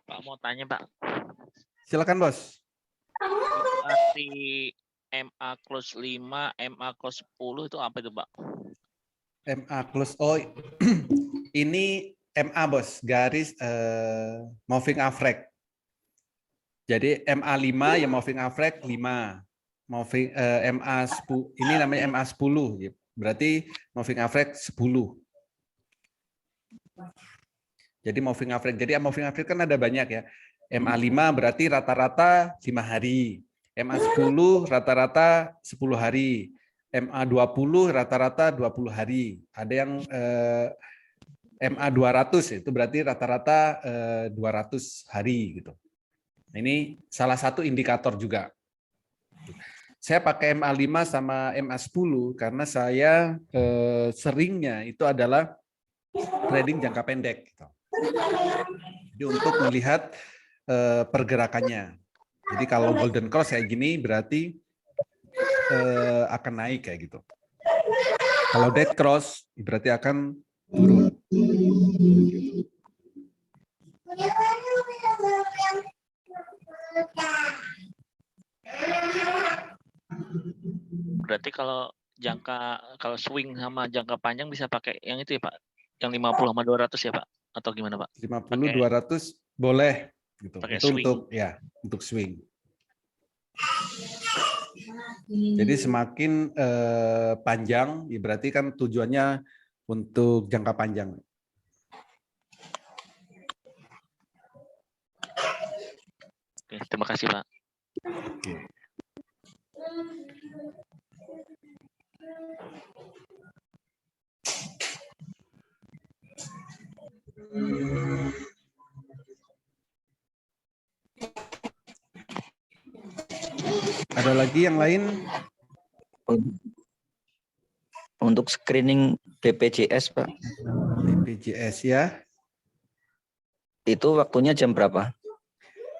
Pak mau tanya Pak, Silakan Bos. arti MA close 5, MA close 10 itu apa itu Pak? MA close. Oh, ini MA Bos, garis moving average. Jadi MA 5 ya moving average 5. Moving MA 10 ini namanya MA 10 gitu. Berarti moving average 10. Jadi moving average. Jadi moving average kan ada banyak ya. MA 5 berarti rata-rata 5 hari. MA 10 rata-rata 10 hari. MA 20 rata-rata 20 hari. Ada yang MA 200 itu berarti rata-rata 200 hari gitu. Ini salah satu indikator juga. Saya pakai MA 5 sama MA 10 karena saya seringnya itu adalah trading jangka pendek. Gitu. Jadi untuk melihat pergerakannya. Jadi kalau golden cross kayak gini berarti akan naik kayak gitu. Kalau dead cross berarti akan turun. Berarti kalau swing sama jangka panjang bisa pakai yang itu ya Pak? Yang 50 sama 200 ya Pak? Atau gimana Pak? 50 200 boleh gitu. Pakai Itu swing. untuk swing. Jadi semakin panjang, ya berarti kan tujuannya untuk jangka panjang. Oke, terima kasih Pak. Oke. Ada lagi yang lain? Untuk screening BPJS, Pak. BPJS ya. Itu waktunya jam berapa?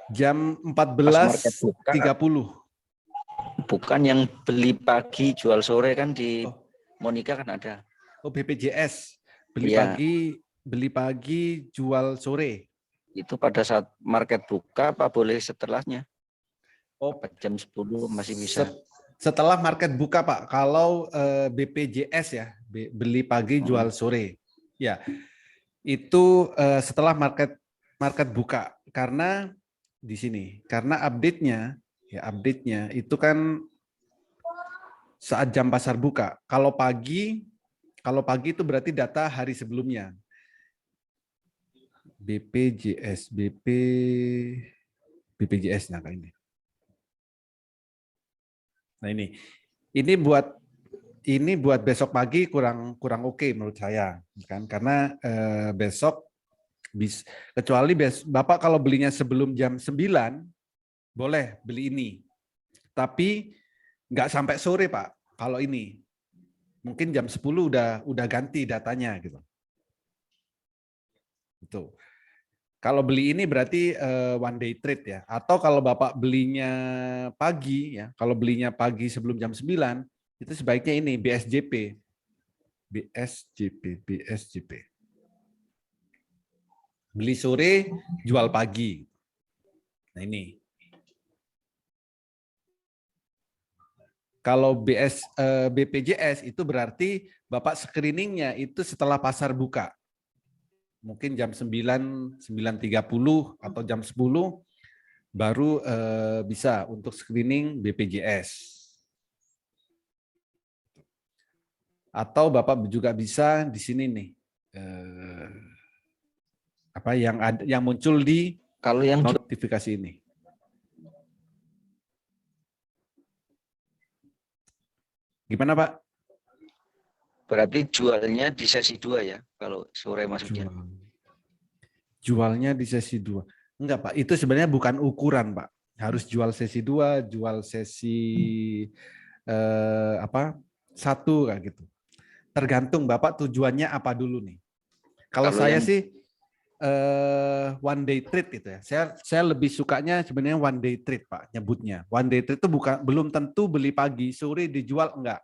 Jam market buka. 14.30. Bukan yang beli pagi jual sore kan di Monica kan ada. Oh, BPJS. Beli Iya. beli pagi jual sore. Itu pada saat market buka apa boleh setelahnya? Oh, apa jam 10 masih bisa. Setelah market buka, Pak. Kalau BPJS ya, beli pagi jual sore. Ya. Itu setelah market buka, karena di sini update-nya itu kan saat jam pasar buka. Kalau pagi itu berarti data hari sebelumnya. BPJS nah ini. Nah ini buat besok pagi kurang oke menurut saya, kan, karena besok kecuali Bapak kalau belinya sebelum jam 9 boleh beli ini, tapi nggak sampai sore, Pak. Kalau ini mungkin jam 10 udah ganti datanya gitu. Itu. Kalau beli ini berarti one day trade ya, atau kalau Bapak belinya pagi ya, kalau belinya pagi sebelum jam 9 itu sebaiknya ini BSJP. Beli sore, jual pagi. Nah ini. Kalau BPJS itu berarti Bapak screeningnya itu setelah pasar buka. Mungkin jam 9.30 atau jam 10 baru bisa untuk screening BPJS. Atau Bapak juga bisa di sini nih. Apa yang muncul di kalau yang notifikasi ini. Gimana, Pak? Berarti jualnya di sesi 2 ya, kalau sore masuknya. Jualnya di sesi 2. Enggak, Pak. Itu sebenarnya bukan ukuran, Pak. Harus jual sesi 2, jual sesi 1 kayak gitu. Tergantung Bapak tujuannya apa dulu nih. Kalau saya sih one day trade gitu ya. Saya lebih sukanya sebenarnya one day trade, Pak, nyebutnya. One day trade itu belum tentu beli pagi, sore dijual, enggak.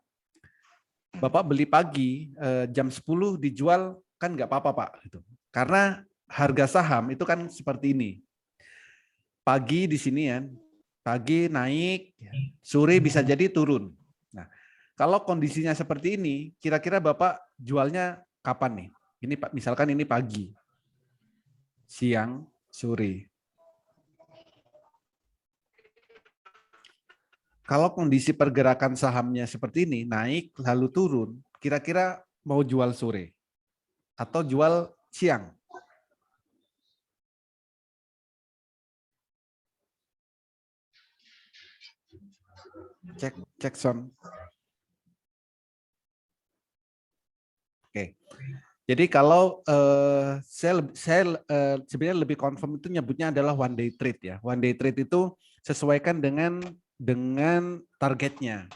Bapak beli pagi jam 10 dijual kan enggak apa-apa, Pak, gitu. Karena harga saham itu kan seperti ini. Pagi di sini ya, pagi naik, sore bisa jadi turun. Nah, kalau kondisinya seperti ini, kira-kira Bapak jualnya kapan nih? Ini Pak, misalkan ini pagi, siang, sore. Kalau kondisi pergerakan sahamnya seperti ini, naik lalu turun, kira-kira mau jual sore atau jual siang? Cek sound. Oke. Jadi kalau saya sebenarnya lebih confirm itu nyebutnya adalah one day trade ya. One day trade itu sesuaikan dengan targetnya.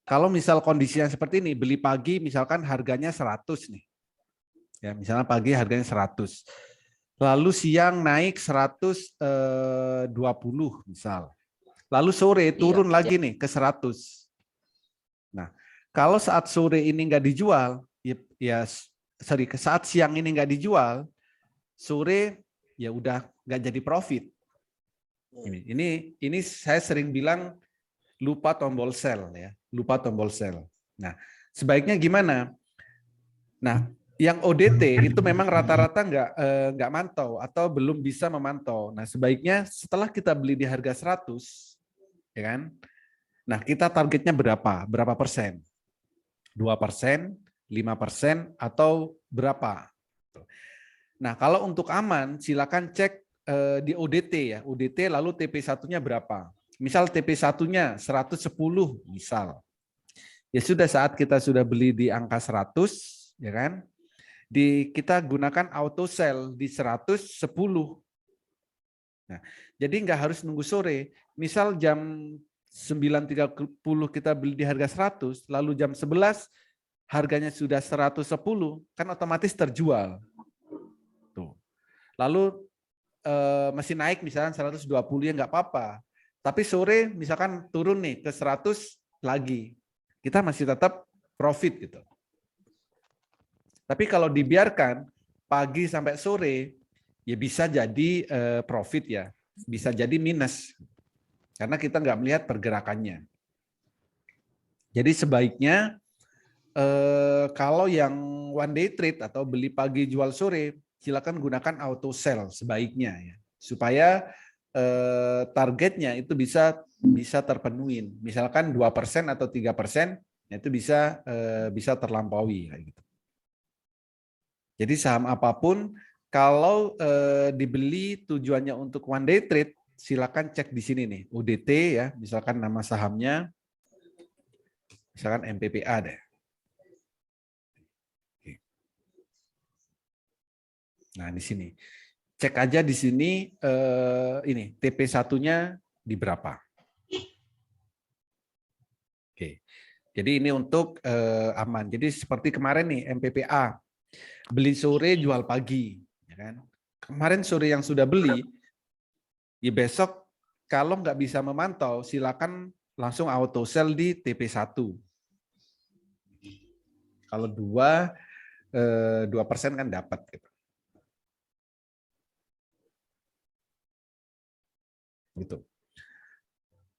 Kalau misal kondisinya seperti ini, beli pagi misalkan harganya 100 nih. Ya, misalnya pagi harganya 100. Lalu siang naik 120 misal. Lalu sore turun lagi nih ke 100. Nah, kalau saat sore ini nggak dijual, saat siang ini nggak dijual, sore ya udah nggak jadi profit. Ini saya sering bilang lupa tombol sell ya, lupa tombol sell. Nah, sebaiknya gimana? Nah, yang ODT itu memang rata-rata nggak mantau atau belum bisa memantau. Nah, sebaiknya setelah kita beli di harga 100, ya kan? Nah, kita targetnya berapa? Berapa persen? 2%, 5%, atau berapa? Nah, kalau untuk aman, silakan cek di ODT ya. ODT lalu TP1-nya berapa? Misal TP1-nya 110 misal. Ya sudah, saat kita sudah beli di angka 100, ya kan? Kita gunakan auto sell di 110. Nah, jadi nggak harus nunggu sore. Misal jam 9.30 kita beli di harga 100, lalu jam 11 harganya sudah 110, kan otomatis terjual. Tuh. Lalu masih naik misalkan 120 ya nggak apa-apa. Tapi sore misalkan turun nih ke 100 lagi, kita masih tetap profit gitu. Tapi kalau dibiarkan pagi sampai sore, ya bisa jadi profit ya, bisa jadi minus. Karena kita nggak melihat pergerakannya. Jadi sebaiknya kalau yang one day trade atau beli pagi jual sore, silakan gunakan auto sell sebaiknya ya, supaya targetnya itu bisa terpenuhi. Misalkan 2% atau 3% itu bisa terlampaui kayak gitu. Jadi saham apapun kalau dibeli tujuannya untuk one day trade, silakan cek di sini nih, UDT ya, misalkan nama sahamnya misalkan MPPA deh. Nah, di sini. Cek aja di sini ini TP1-nya di berapa. Oke. Jadi ini untuk aman. Jadi seperti kemarin nih MPPA. Beli sore jual pagi, ya kan? Kemarin sore yang sudah beli, ya besok kalau nggak bisa memantau, silakan langsung auto sell di TP1. Kalau 2% kan dapat gitu. Gitu.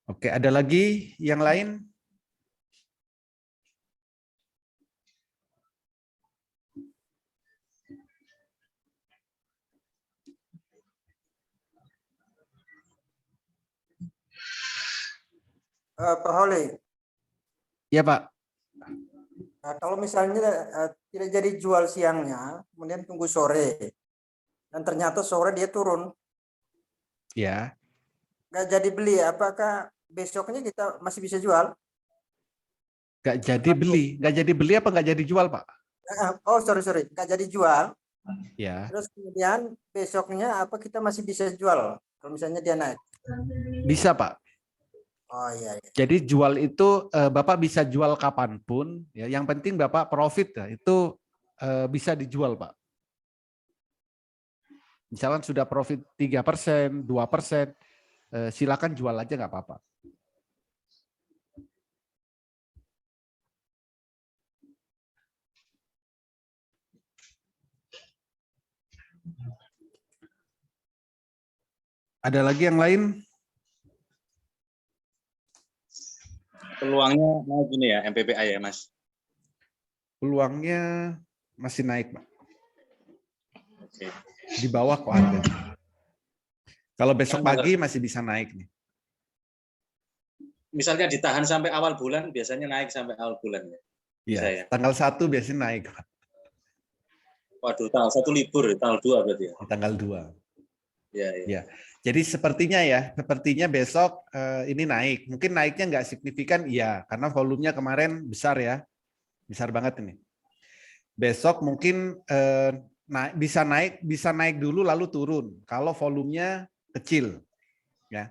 Oke, ada lagi yang lain? Pak Holi. Ya Pak. Nah, kalau misalnya tidak jadi jual siangnya, kemudian tunggu sore, dan ternyata sore dia turun, Ya. nggak jadi beli, apakah besoknya kita masih bisa jual? Nggak jadi beli apa nggak jadi jual Pak? Oh sorry, nggak jadi jual. Ya. Terus kemudian besoknya apa kita masih bisa jual? Kalau misalnya dia naik? Bisa Pak. Oh iya. Jadi jual itu Bapak bisa jual kapanpun, ya. Yang penting Bapak profit ya, itu bisa dijual Pak. Misalkan sudah profit 3%, 2%, silakan jual aja nggak apa-apa. Ada lagi yang lain? Peluangnya naik gini ya, MPPA ya, Mas? Peluangnya masih naik, Pak. Oke. Di bawah kok harganya. Kalau besok pagi masih bisa naik nih. Misalnya ditahan sampai awal bulan, biasanya naik sampai awal bulan ya? Iya, Ya? tanggal 1 biasanya naik, Pak. Waduh, tanggal 1 libur, tanggal 2 berarti ya? Tanggal 2. Ya. Jadi sepertinya besok ini naik. Mungkin naiknya nggak signifikan, iya, karena volumenya kemarin besar ya, besar banget ini. Besok mungkin bisa naik dulu lalu turun. Kalau volumenya kecil, ya.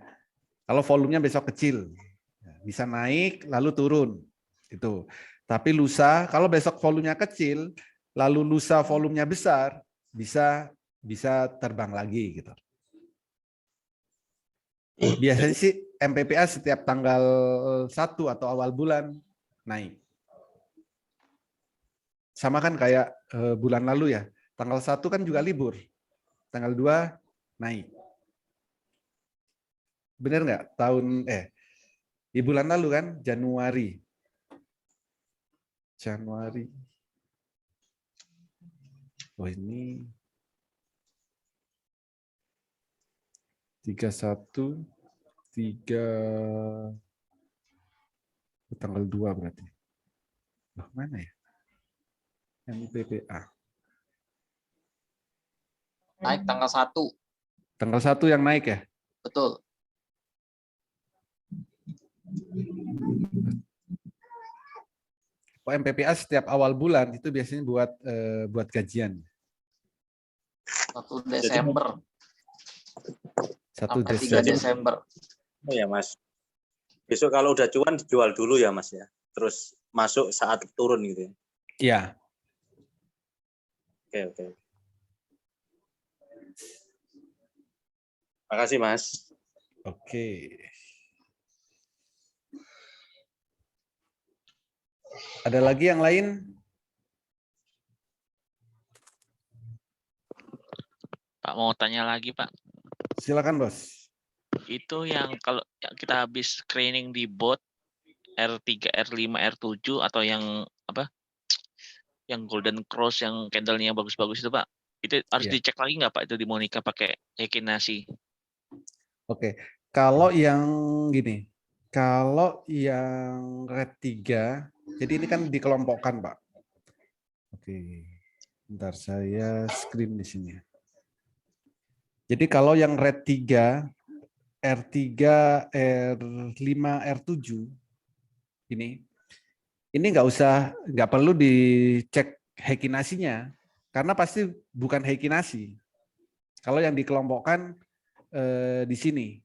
Kalau volumenya besok kecil, bisa naik lalu turun, itu. Tapi lusa, kalau besok volumenya kecil, lalu lusa volumenya besar, bisa terbang lagi gitu. Biasanya sih MPPA setiap tanggal 1 atau awal bulan naik. Sama kan kayak bulan lalu ya. Tanggal 1 kan juga libur. Tanggal 2 naik. Bener nggak? Di bulan lalu kan Januari. Oh ini 31, tanggal 2 berarti. Mana ya? MPPA. Naik tanggal 1. Tanggal 1 yang naik ya? Betul. MPPA setiap awal bulan itu biasanya buat gajian. 1 Desember. 1 Desember. 3 Desember. Oh ya, Mas. Besok kalau udah cuan dijual dulu ya Mas ya. Terus masuk saat turun gitu ya. Iya. Oke. Makasih Mas. Oke. Ada lagi yang lain? Pak mau tanya lagi Pak. Silakan Bos. Itu yang kalau kita habis screening di bot R3, R5, R7 atau yang apa? Yang Golden Cross yang candle-nya bagus-bagus itu Pak. Itu harus Iya. dicek lagi nggak Pak itu di Monica pakai Hekinasi? Oke. Kalau yang gini, kalau yang red 3, jadi ini kan dikelompokkan, Pak. Oke. Bentar saya screen di sini. Jadi kalau yang red 3, R3, R5, R7 ini nggak perlu dicek Hekinasinya karena pasti bukan Hekinasi. Kalau yang dikelompokkan di sini.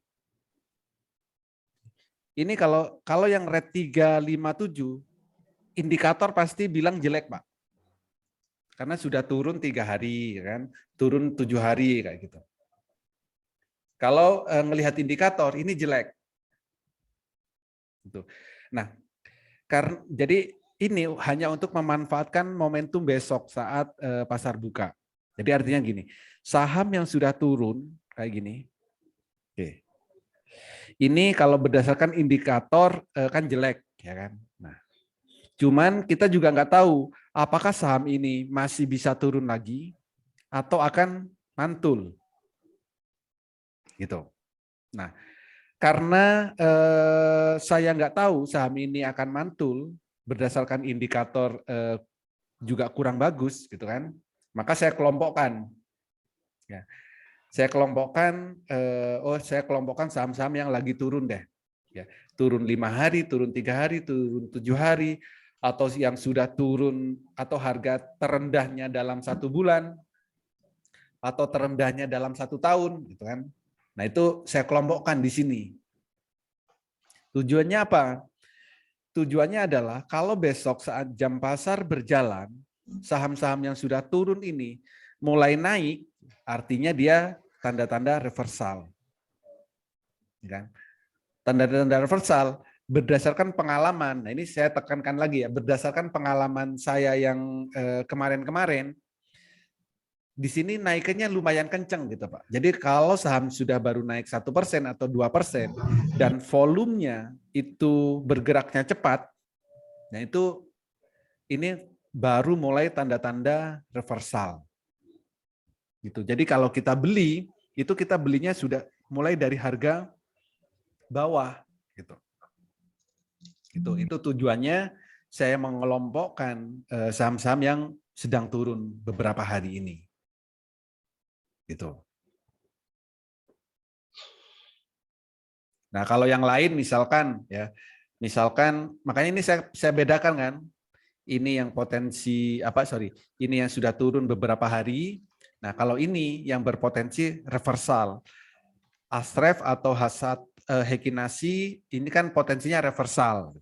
Ini kalau yang red 3, 5, 7 indikator pasti bilang jelek, Pak. Karena sudah turun 3 hari kan, turun 7 hari kayak gitu. Kalau melihat indikator ini jelek. Gitu. Nah, jadi ini hanya untuk memanfaatkan momentum besok saat pasar buka. Jadi artinya gini, saham yang sudah turun kayak gini. Oke. Ini kalau berdasarkan indikator kan jelek, ya kan? Nah, cuman kita juga nggak tahu apakah saham ini masih bisa turun lagi atau akan mantul. Gitu. Nah, karena saya nggak tahu saham ini akan mantul berdasarkan indikator juga kurang bagus, gitu kan? Maka saya kelompokkan. Ya. Saya kelompokkan, saya kelompokkan saham-saham yang lagi turun deh. Ya, turun 5 hari, turun 3 hari, turun 7 hari, atau yang sudah turun atau harga terendahnya dalam 1 bulan, atau terendahnya dalam 1 tahun, gitu kan? Nah itu saya kelompokkan di sini. Tujuannya apa? Tujuannya adalah kalau besok saat jam pasar berjalan, saham-saham yang sudah turun ini mulai naik, artinya dia tanda-tanda reversal. Kan? Tanda-tanda reversal berdasarkan pengalaman. Nah ini saya tekankan lagi ya, berdasarkan pengalaman saya yang kemarin-kemarin, di sini naiknya lumayan kenceng gitu Pak. Jadi kalau saham sudah baru naik 1% atau 2% dan volumenya itu bergeraknya cepat, nah itu ini baru mulai tanda-tanda reversal. Gitu. Jadi kalau kita beli, itu kita belinya sudah mulai dari harga bawah gitu. Itu tujuannya saya mengelompokkan saham-saham yang sedang turun beberapa hari ini. Gitu. Nah, kalau yang lain misalkan makanya ini saya bedakan kan. Ini yang potensi ini yang sudah turun beberapa hari. Nah, kalau ini yang berpotensi reversal. Astref atau Hasad Hekinasi ini kan potensinya reversal.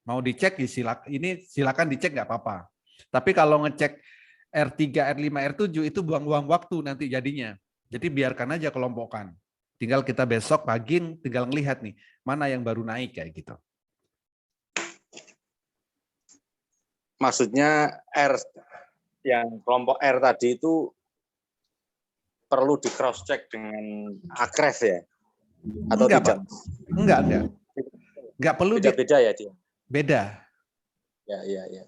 Mau dicek silakan dicek nggak apa-apa. Tapi kalau ngecek R3, R5, R7 itu buang-buang waktu nanti jadinya. Jadi biarkan aja kelompokan. Tinggal kita besok pagi tinggal ngelihat nih, mana yang baru naik kayak gitu. Maksudnya yang kelompok R tadi itu perlu di cross check dengan Akref ya? Atau enggak, tidak? Pak. Enggak perlu beda-beda ya dia. Beda. Ya.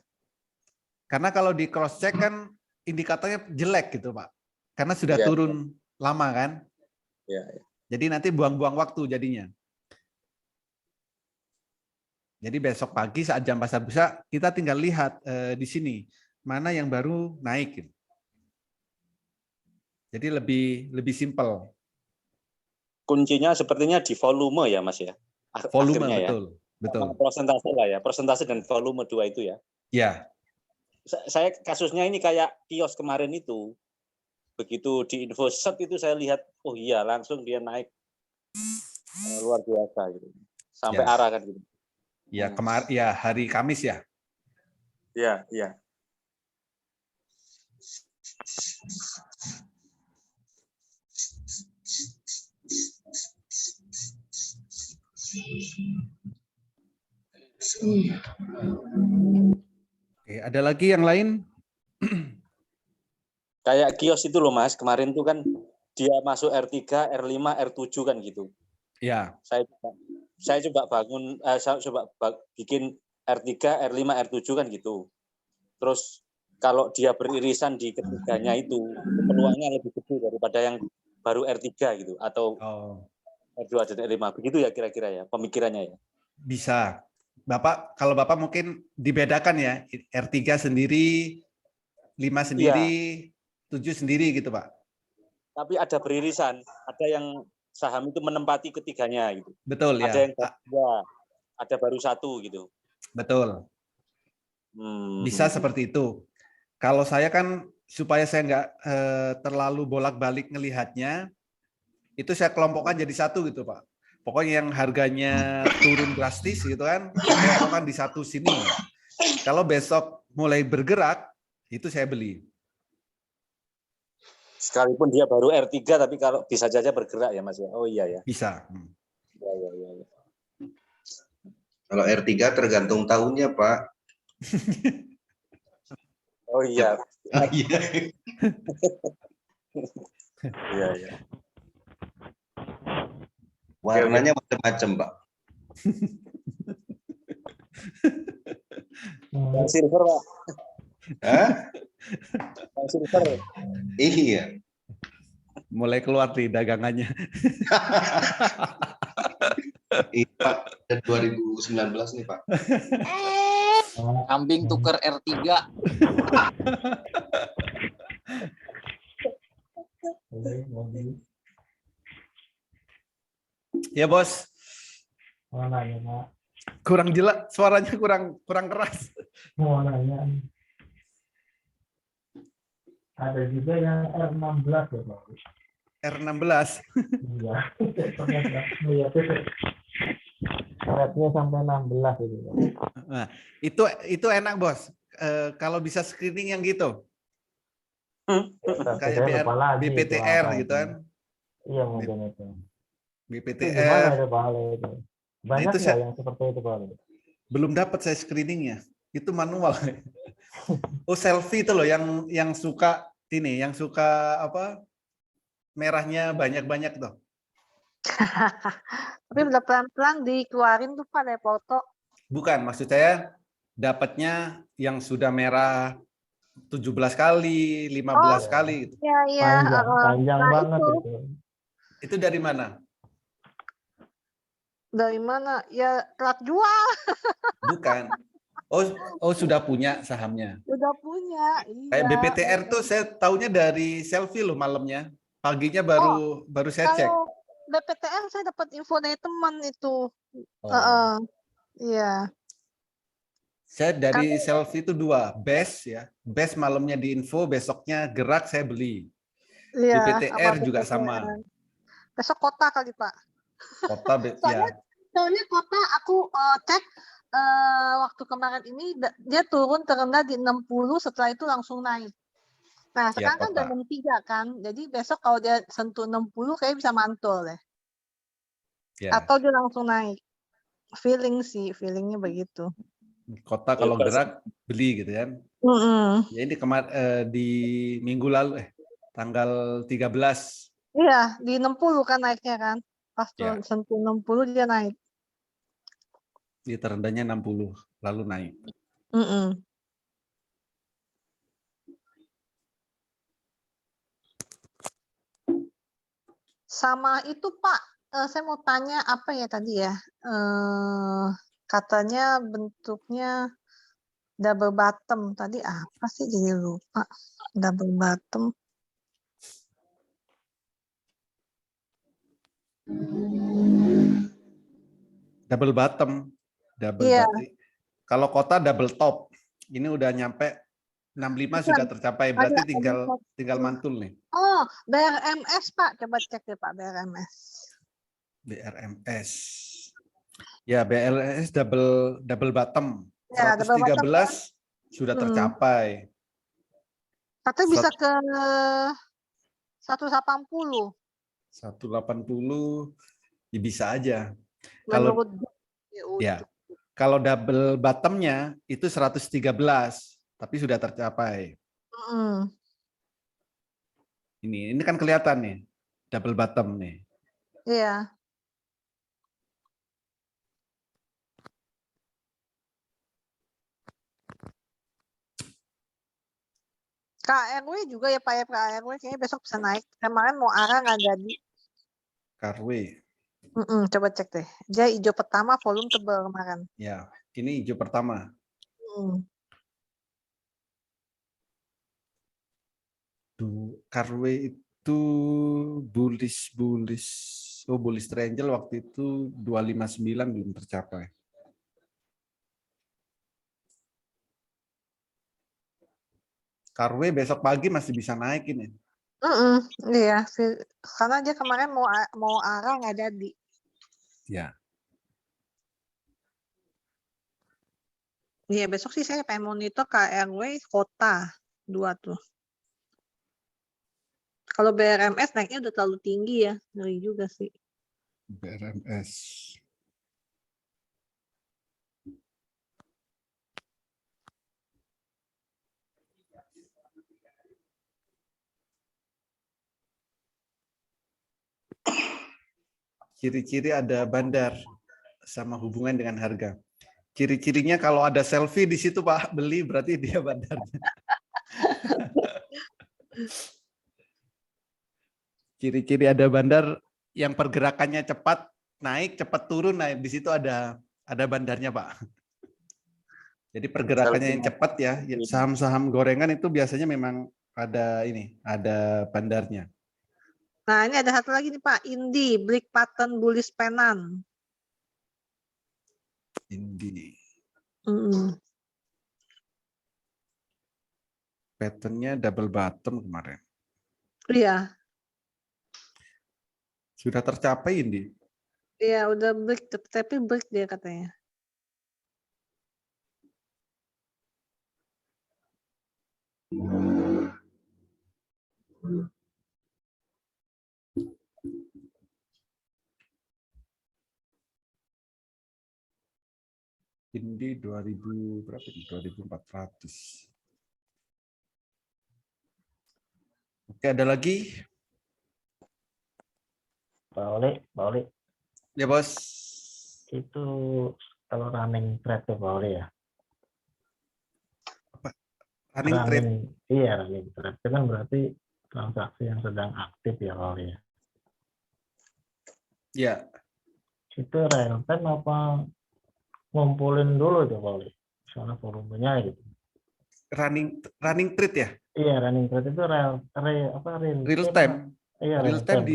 Karena kalau di cross check kan indikatornya jelek gitu Pak. Karena sudah turun lama kan. Ya. Jadi nanti buang-buang waktu jadinya. Jadi besok pagi saat jam pasar buka kita tinggal lihat di sini mana yang baru naik. Jadi lebih simpel. Kuncinya sepertinya di volume ya Mas ya. Volume betul. Persentase lah ya, persentase dan volume dua itu ya. Ya. Saya kasusnya ini kayak kios kemarin itu. Begitu di info set itu saya lihat, oh iya langsung dia naik luar biasa gitu. sampai Ya. arah kan gitu. Ya, ya hari Kamis ya. Iya, iya. Oke, ada lagi yang lain? Kayak kios itu loh Mas, kemarin tuh kan dia masuk R3, R5, R7 kan gitu. Ya. Saya coba bangun, saya coba bikin R3, R5, R7 kan gitu. Terus kalau dia beririsan di ketiganya itu peluangnya lebih gede daripada yang baru R3 gitu atau R2 dan R5. Begitu ya kira-kira ya pemikirannya ya. Bisa. Bapak, kalau Bapak mungkin dibedakan ya, R3 sendiri, 5 sendiri, 7 sendiri gitu, Pak. Tapi ada beririsan, ada yang saham itu menempati ketiganya gitu. Betul ya. Ada yang ada baru satu gitu. Betul. Bisa seperti itu. Kalau saya kan supaya saya nggak terlalu bolak-balik ngelihatnya, itu saya kelompokkan jadi satu gitu, Pak. Pokoknya yang harganya turun drastis gitu kan, saya kelompokkan di satu sini. Kalau besok mulai bergerak, itu saya beli. Sekalipun dia baru R3 tapi kalau bisa saja bergerak ya Mas ya. Oh iya ya. Bisa. Ya. Kalau R3 tergantung tahunnya, Pak. Oh iya. Iya. Iya. Warnanya macam-macam, Pak. Yang silver, Pak. Hah? Yang silver. Iya. Mulai keluar nih dagangannya. Iya, Pak. Dan 2019 nih, Pak. Kambing tuker R3. Ya, Bos. Mau nanya, Pak. Kurang jelas, suaranya kurang keras. Mau nanya. Ada juga yang R16 ya, Pak. R16. Iya. Iya, Rate-nya sampai 16 itu. Nah, itu enak, Bos. Kalau bisa screening yang gitu. Kayak BPTR gitu kan. Iya, mungkin itu. BPTR. Gimana itu, Pak Ale itu? Banyak Itu nggak yang seperti itu, Pak Ale? Belum dapat saya screeningnya. Itu manual. Oh, selfie itu loh yang suka ini, yang suka apa? Merahnya banyak-banyak tuh. Tapi udah pelan-pelan dikeluarin tuh Pak dari foto. Bukan, maksud saya dapatnya yang sudah merah 17 kali, 15 kali gitu. Iya. Panjang banget itu. Itu dari mana? Dari mana? Ya telat jual. Bukan. Oh sudah punya sahamnya. Udah punya. Iya. Kayak BPTR tuh saya taunya dari selfie loh malamnya. Paginya baru saya cek. Kalau BPTR saya dapat info dari teman itu. Iya. Saya dari selfie itu 2, best ya. Best malamnya di info, besoknya gerak saya beli. Iya, BPTR juga sama. Besok kota kali Pak. Kota ya. Soalnya kota aku cek waktu kemarin ini dia turun terendah di 60, setelah itu langsung naik. Nah, sekarang kan udah 63 kan. Jadi besok kalau dia sentuh 60 kayak bisa mantul ya. Atau dia langsung naik. Feelingnya begitu. Kota kalau gerak beli gitu kan. Ya ini di minggu lalu tanggal 13. Iya, di 60 kan naiknya kan. Pas sentuh 60 dia naik. Di terendahnya 60 lalu naik. Sama itu Pak, saya mau tanya apa ya tadi ya? Katanya bentuknya double bottom. Tadi apa sih jadi lupa? Double bottom. Double bottom. Kalau kota double top. Ini udah nyampe 65 sudah tercapai, berarti tinggal mantul nih. Oh, BRMS Pak, coba cek deh Pak BRMS. BRMS. Ya, BLS double bottom. Ya, double bottom 113 sudah tercapai. katanya bisa ke 180 180 ya bisa aja. Kalau menurut BPU. ya, kalau double bottomnya itu 113, tapi sudah tercapai. Ini kan kelihatan nih, double bottom nih. Iya. KRW juga ya Pak ya, KRW kayaknya besok bisa naik. Kemarin mau arah nggak jadi. KRW. Coba cek deh. Dia hijau pertama volume tebal kemarin. Ya, ini hijau pertama. KRW itu bullish. Oh, bullish triangle waktu itu 259 belum tercapai. KRW besok pagi masih bisa naik ini. Iya, karena dia kemarin mau arah nggak jadi. Ya. Iya, besok sih saya pengen monitor KRW kota 2 tuh. Kalau BRMS naiknya udah terlalu tinggi ya, ngeri juga sih. BRMS. Ciri-ciri ada bandar sama hubungan dengan harga. Ciri-cirinya kalau ada selfie di situ Pak, beli berarti dia bandarnya. Ciri-ciri ada bandar yang pergerakannya cepat naik, cepat turun, naik di situ ada bandarnya Pak. Jadi pergerakannya yang cepat ya, saham-saham gorengan itu biasanya memang ada bandarnya. Nah, ini ada satu lagi nih Pak, Indi, Black Pattern Bullish Pennant. Indi. Patternnya double bottom kemarin. Iya. Sudah tercapai Indi? Iya, udah break, tapi break dia katanya. Indi 2000 berapa ini? 2400. Oke, ada lagi? Pak Oli. Ya, Bos. Itu kalau running trade tuh Pak Oli ya. Apa? Running trade? Iya, running trade. Itu kan berarti transaksi yang sedang aktif ya Pak Oli ya. Ya. Itu real time apa ngumpulin dulu itu Pak Oli? Soalnya volumenya gitu. Running trade ya? Iya, running trade itu real time. Iya, real time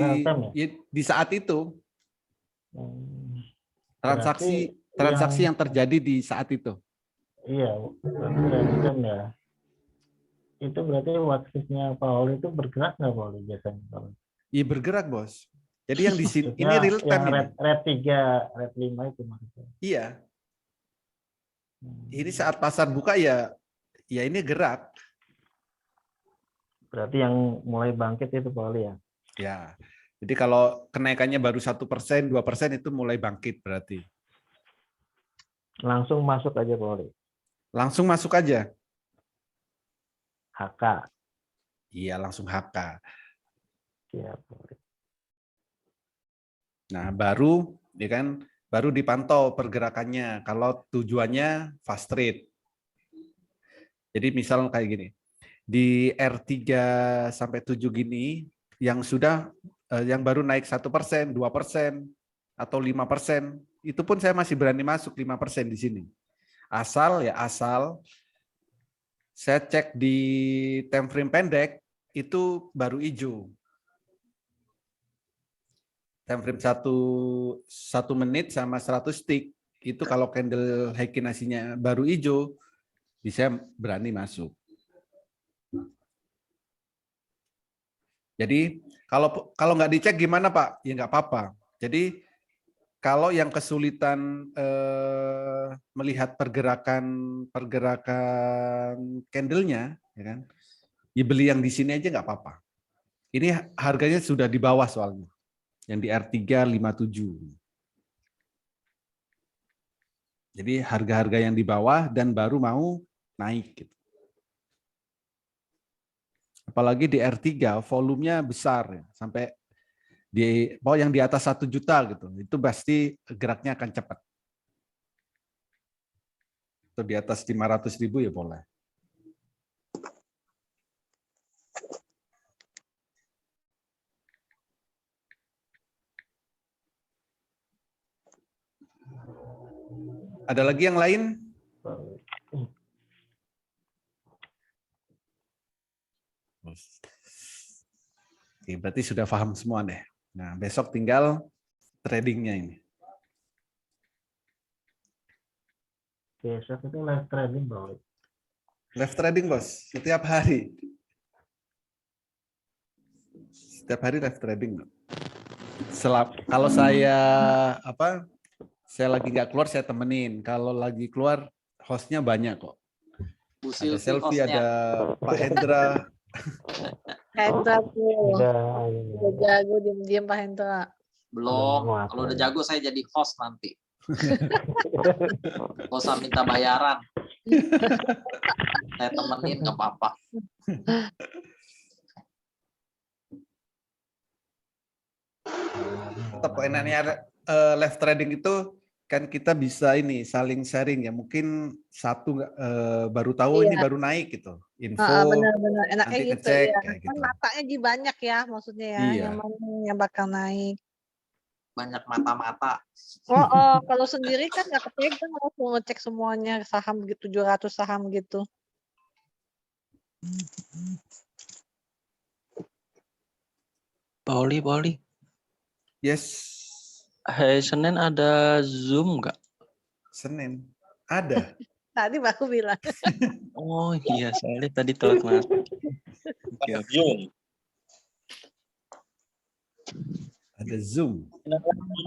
ya? di saat itu. Transaksi yang terjadi di saat itu. Iya, berarti real time ya. Itu berarti watchlist-nya Pak Oli itu bergerak nggak Pak Oli biasanya? Iya bergerak Bos. Jadi yang di sini ini real time yang ini. red 3, red 5 itu maksudnya. Iya. Ini saat pasar buka ya ini gerak. Berarti yang mulai bangkit itu Pak Oli ya? Ya. Jadi kalau kenaikannya baru 1%, 2% itu mulai bangkit berarti. Langsung masuk aja Pak Oli? Langsung masuk aja. HK. Iya, langsung HK. Siap. Nah, baru dipantau pergerakannya kalau tujuannya fast trade. Jadi misal kayak gini. Di R3 sampai 7 gini yang baru naik 1%, 2%, atau 5%, itu pun saya masih berani masuk 5% di sini. Asal saya cek di time frame pendek itu baru hijau. Time frame 1 menit sama 100 tick itu kalau candle Heikinasinya baru hijau, bisa berani masuk. Jadi kalau nggak dicek gimana Pak? Ya nggak apa-apa. Jadi Kalau yang kesulitan melihat pergerakan candlenya, ya kan, ya beli yang di sini aja nggak apa-apa. Ini harganya sudah di bawah soalnya, yang di R3 57. Jadi harga-harga yang di bawah dan baru mau naik. Gitu. Apalagi di R3 volumenya besar, ya, sampai yang di atas 1 juta gitu, itu pasti geraknya akan cepat. Atau di atas 500.000 ya boleh. Ada lagi yang lain? Oke, berarti sudah paham semua deh. Nah, besok tinggal tradingnya ini. Besok itu live trading, Bang. Live trading, Bos, setiap hari. Setiap hari live trading. Kalau saya saya lagi nggak keluar, saya temenin. Kalau lagi keluar, hostnya banyak kok. Ada Selfie, ada Pak Hendra. Hendra tuh. Udah jago diam-diam Pak Hendra. Belum. Kalau udah jago saya jadi host nanti. Gak usah minta bayaran. Saya temenin nggak apa-apa. Tetap enaknya live trading itu kan kita bisa ini saling sharing ya. Mungkin satu baru tahu ini baru naik gitu. Info. Benar-benar enaknya nanti gitu ngecek, ya. kayak Kan gitu. matanya jadi banyak ya maksudnya ya. Iya. Yang mana yang bakal naik. Banyak mata-mata. Kalau sendiri kan nggak kepegang harus ngecek semuanya saham gitu 700 saham gitu. Pauli. Yes. Hari Senin ada Zoom nggak? Senin ada. Tadi baru bilang. Oh iya, soalnya tadi telat masuk. Zoom. Ada Zoom.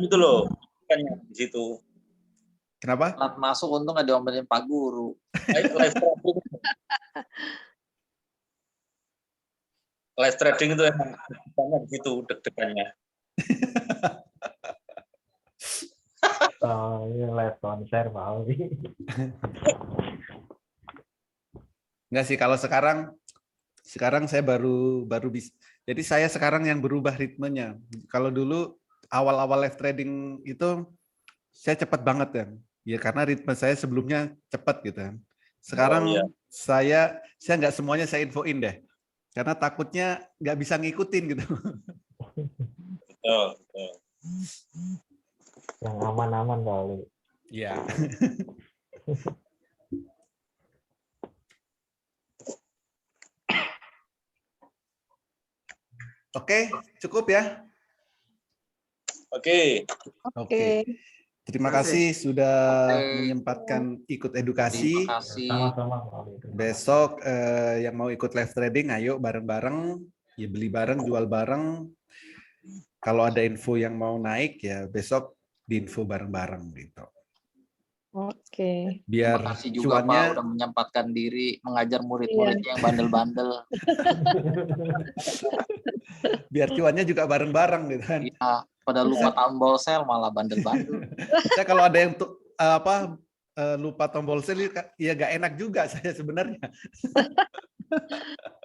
Itu loh, kan di situ. Kenapa? Telat masuk untung nggak diomelin Pak Guru. Live trading itu emang di situ deg-degannya. Oh, ini live konser Pak Oli. Enggak sih, kalau sekarang saya baru bisa. Jadi saya sekarang yang berubah ritmenya. Kalau dulu awal-awal live trading itu saya cepat banget ya. Ya karena ritme saya sebelumnya cepat gitu kan. Sekarang saya nggak semuanya saya infoin deh. Karena takutnya nggak bisa ngikutin gitu. Betul. Yang aman-aman kali. Iya. Oke, cukup ya. Oke. Terima kasih sudah menyempatkan ikut edukasi. Terima kasih. Sama-sama. Besok yang mau ikut live trading, ayo bareng-bareng. Ya beli bareng, jual bareng. Kalau ada info yang mau naik, ya besok diinfo bareng-bareng gitu. Oke. Biar Terima kasih juga cuannya, Pak udah menyempatkan diri mengajar murid-muridnya yang bandel-bandel. biar cuannya juga bareng-bareng gitu kan. Iya, pada lupa tombol sel malah bandel-bandel. Saya kalau ada yang lupa tombol sel, ya gak enak juga saya sebenarnya.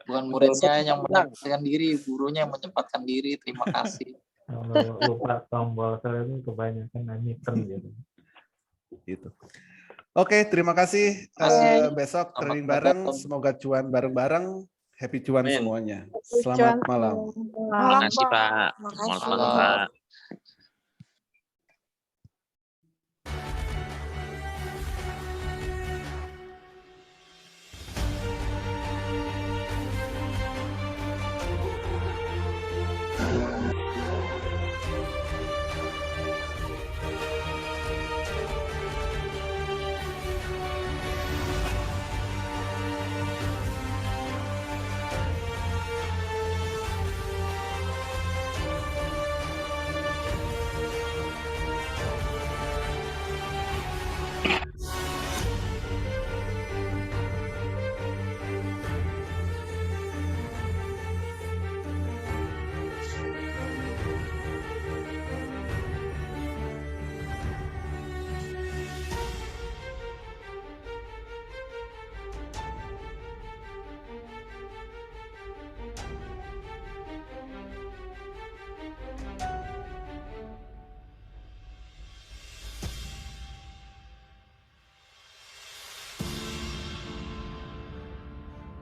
Bukan muridnya yang menyempatkan diri, gurunya yang menyempatkan diri. Terima kasih. Kalau lupa tombol sel itu kebanyakan nyimpen gitu. Gitu. Oke, terima kasih. Besok trading bareng, semoga cuan bareng-bareng. Happy cuan semuanya. Selamat malam. Terima kasih Pak. Selamat malam Pak.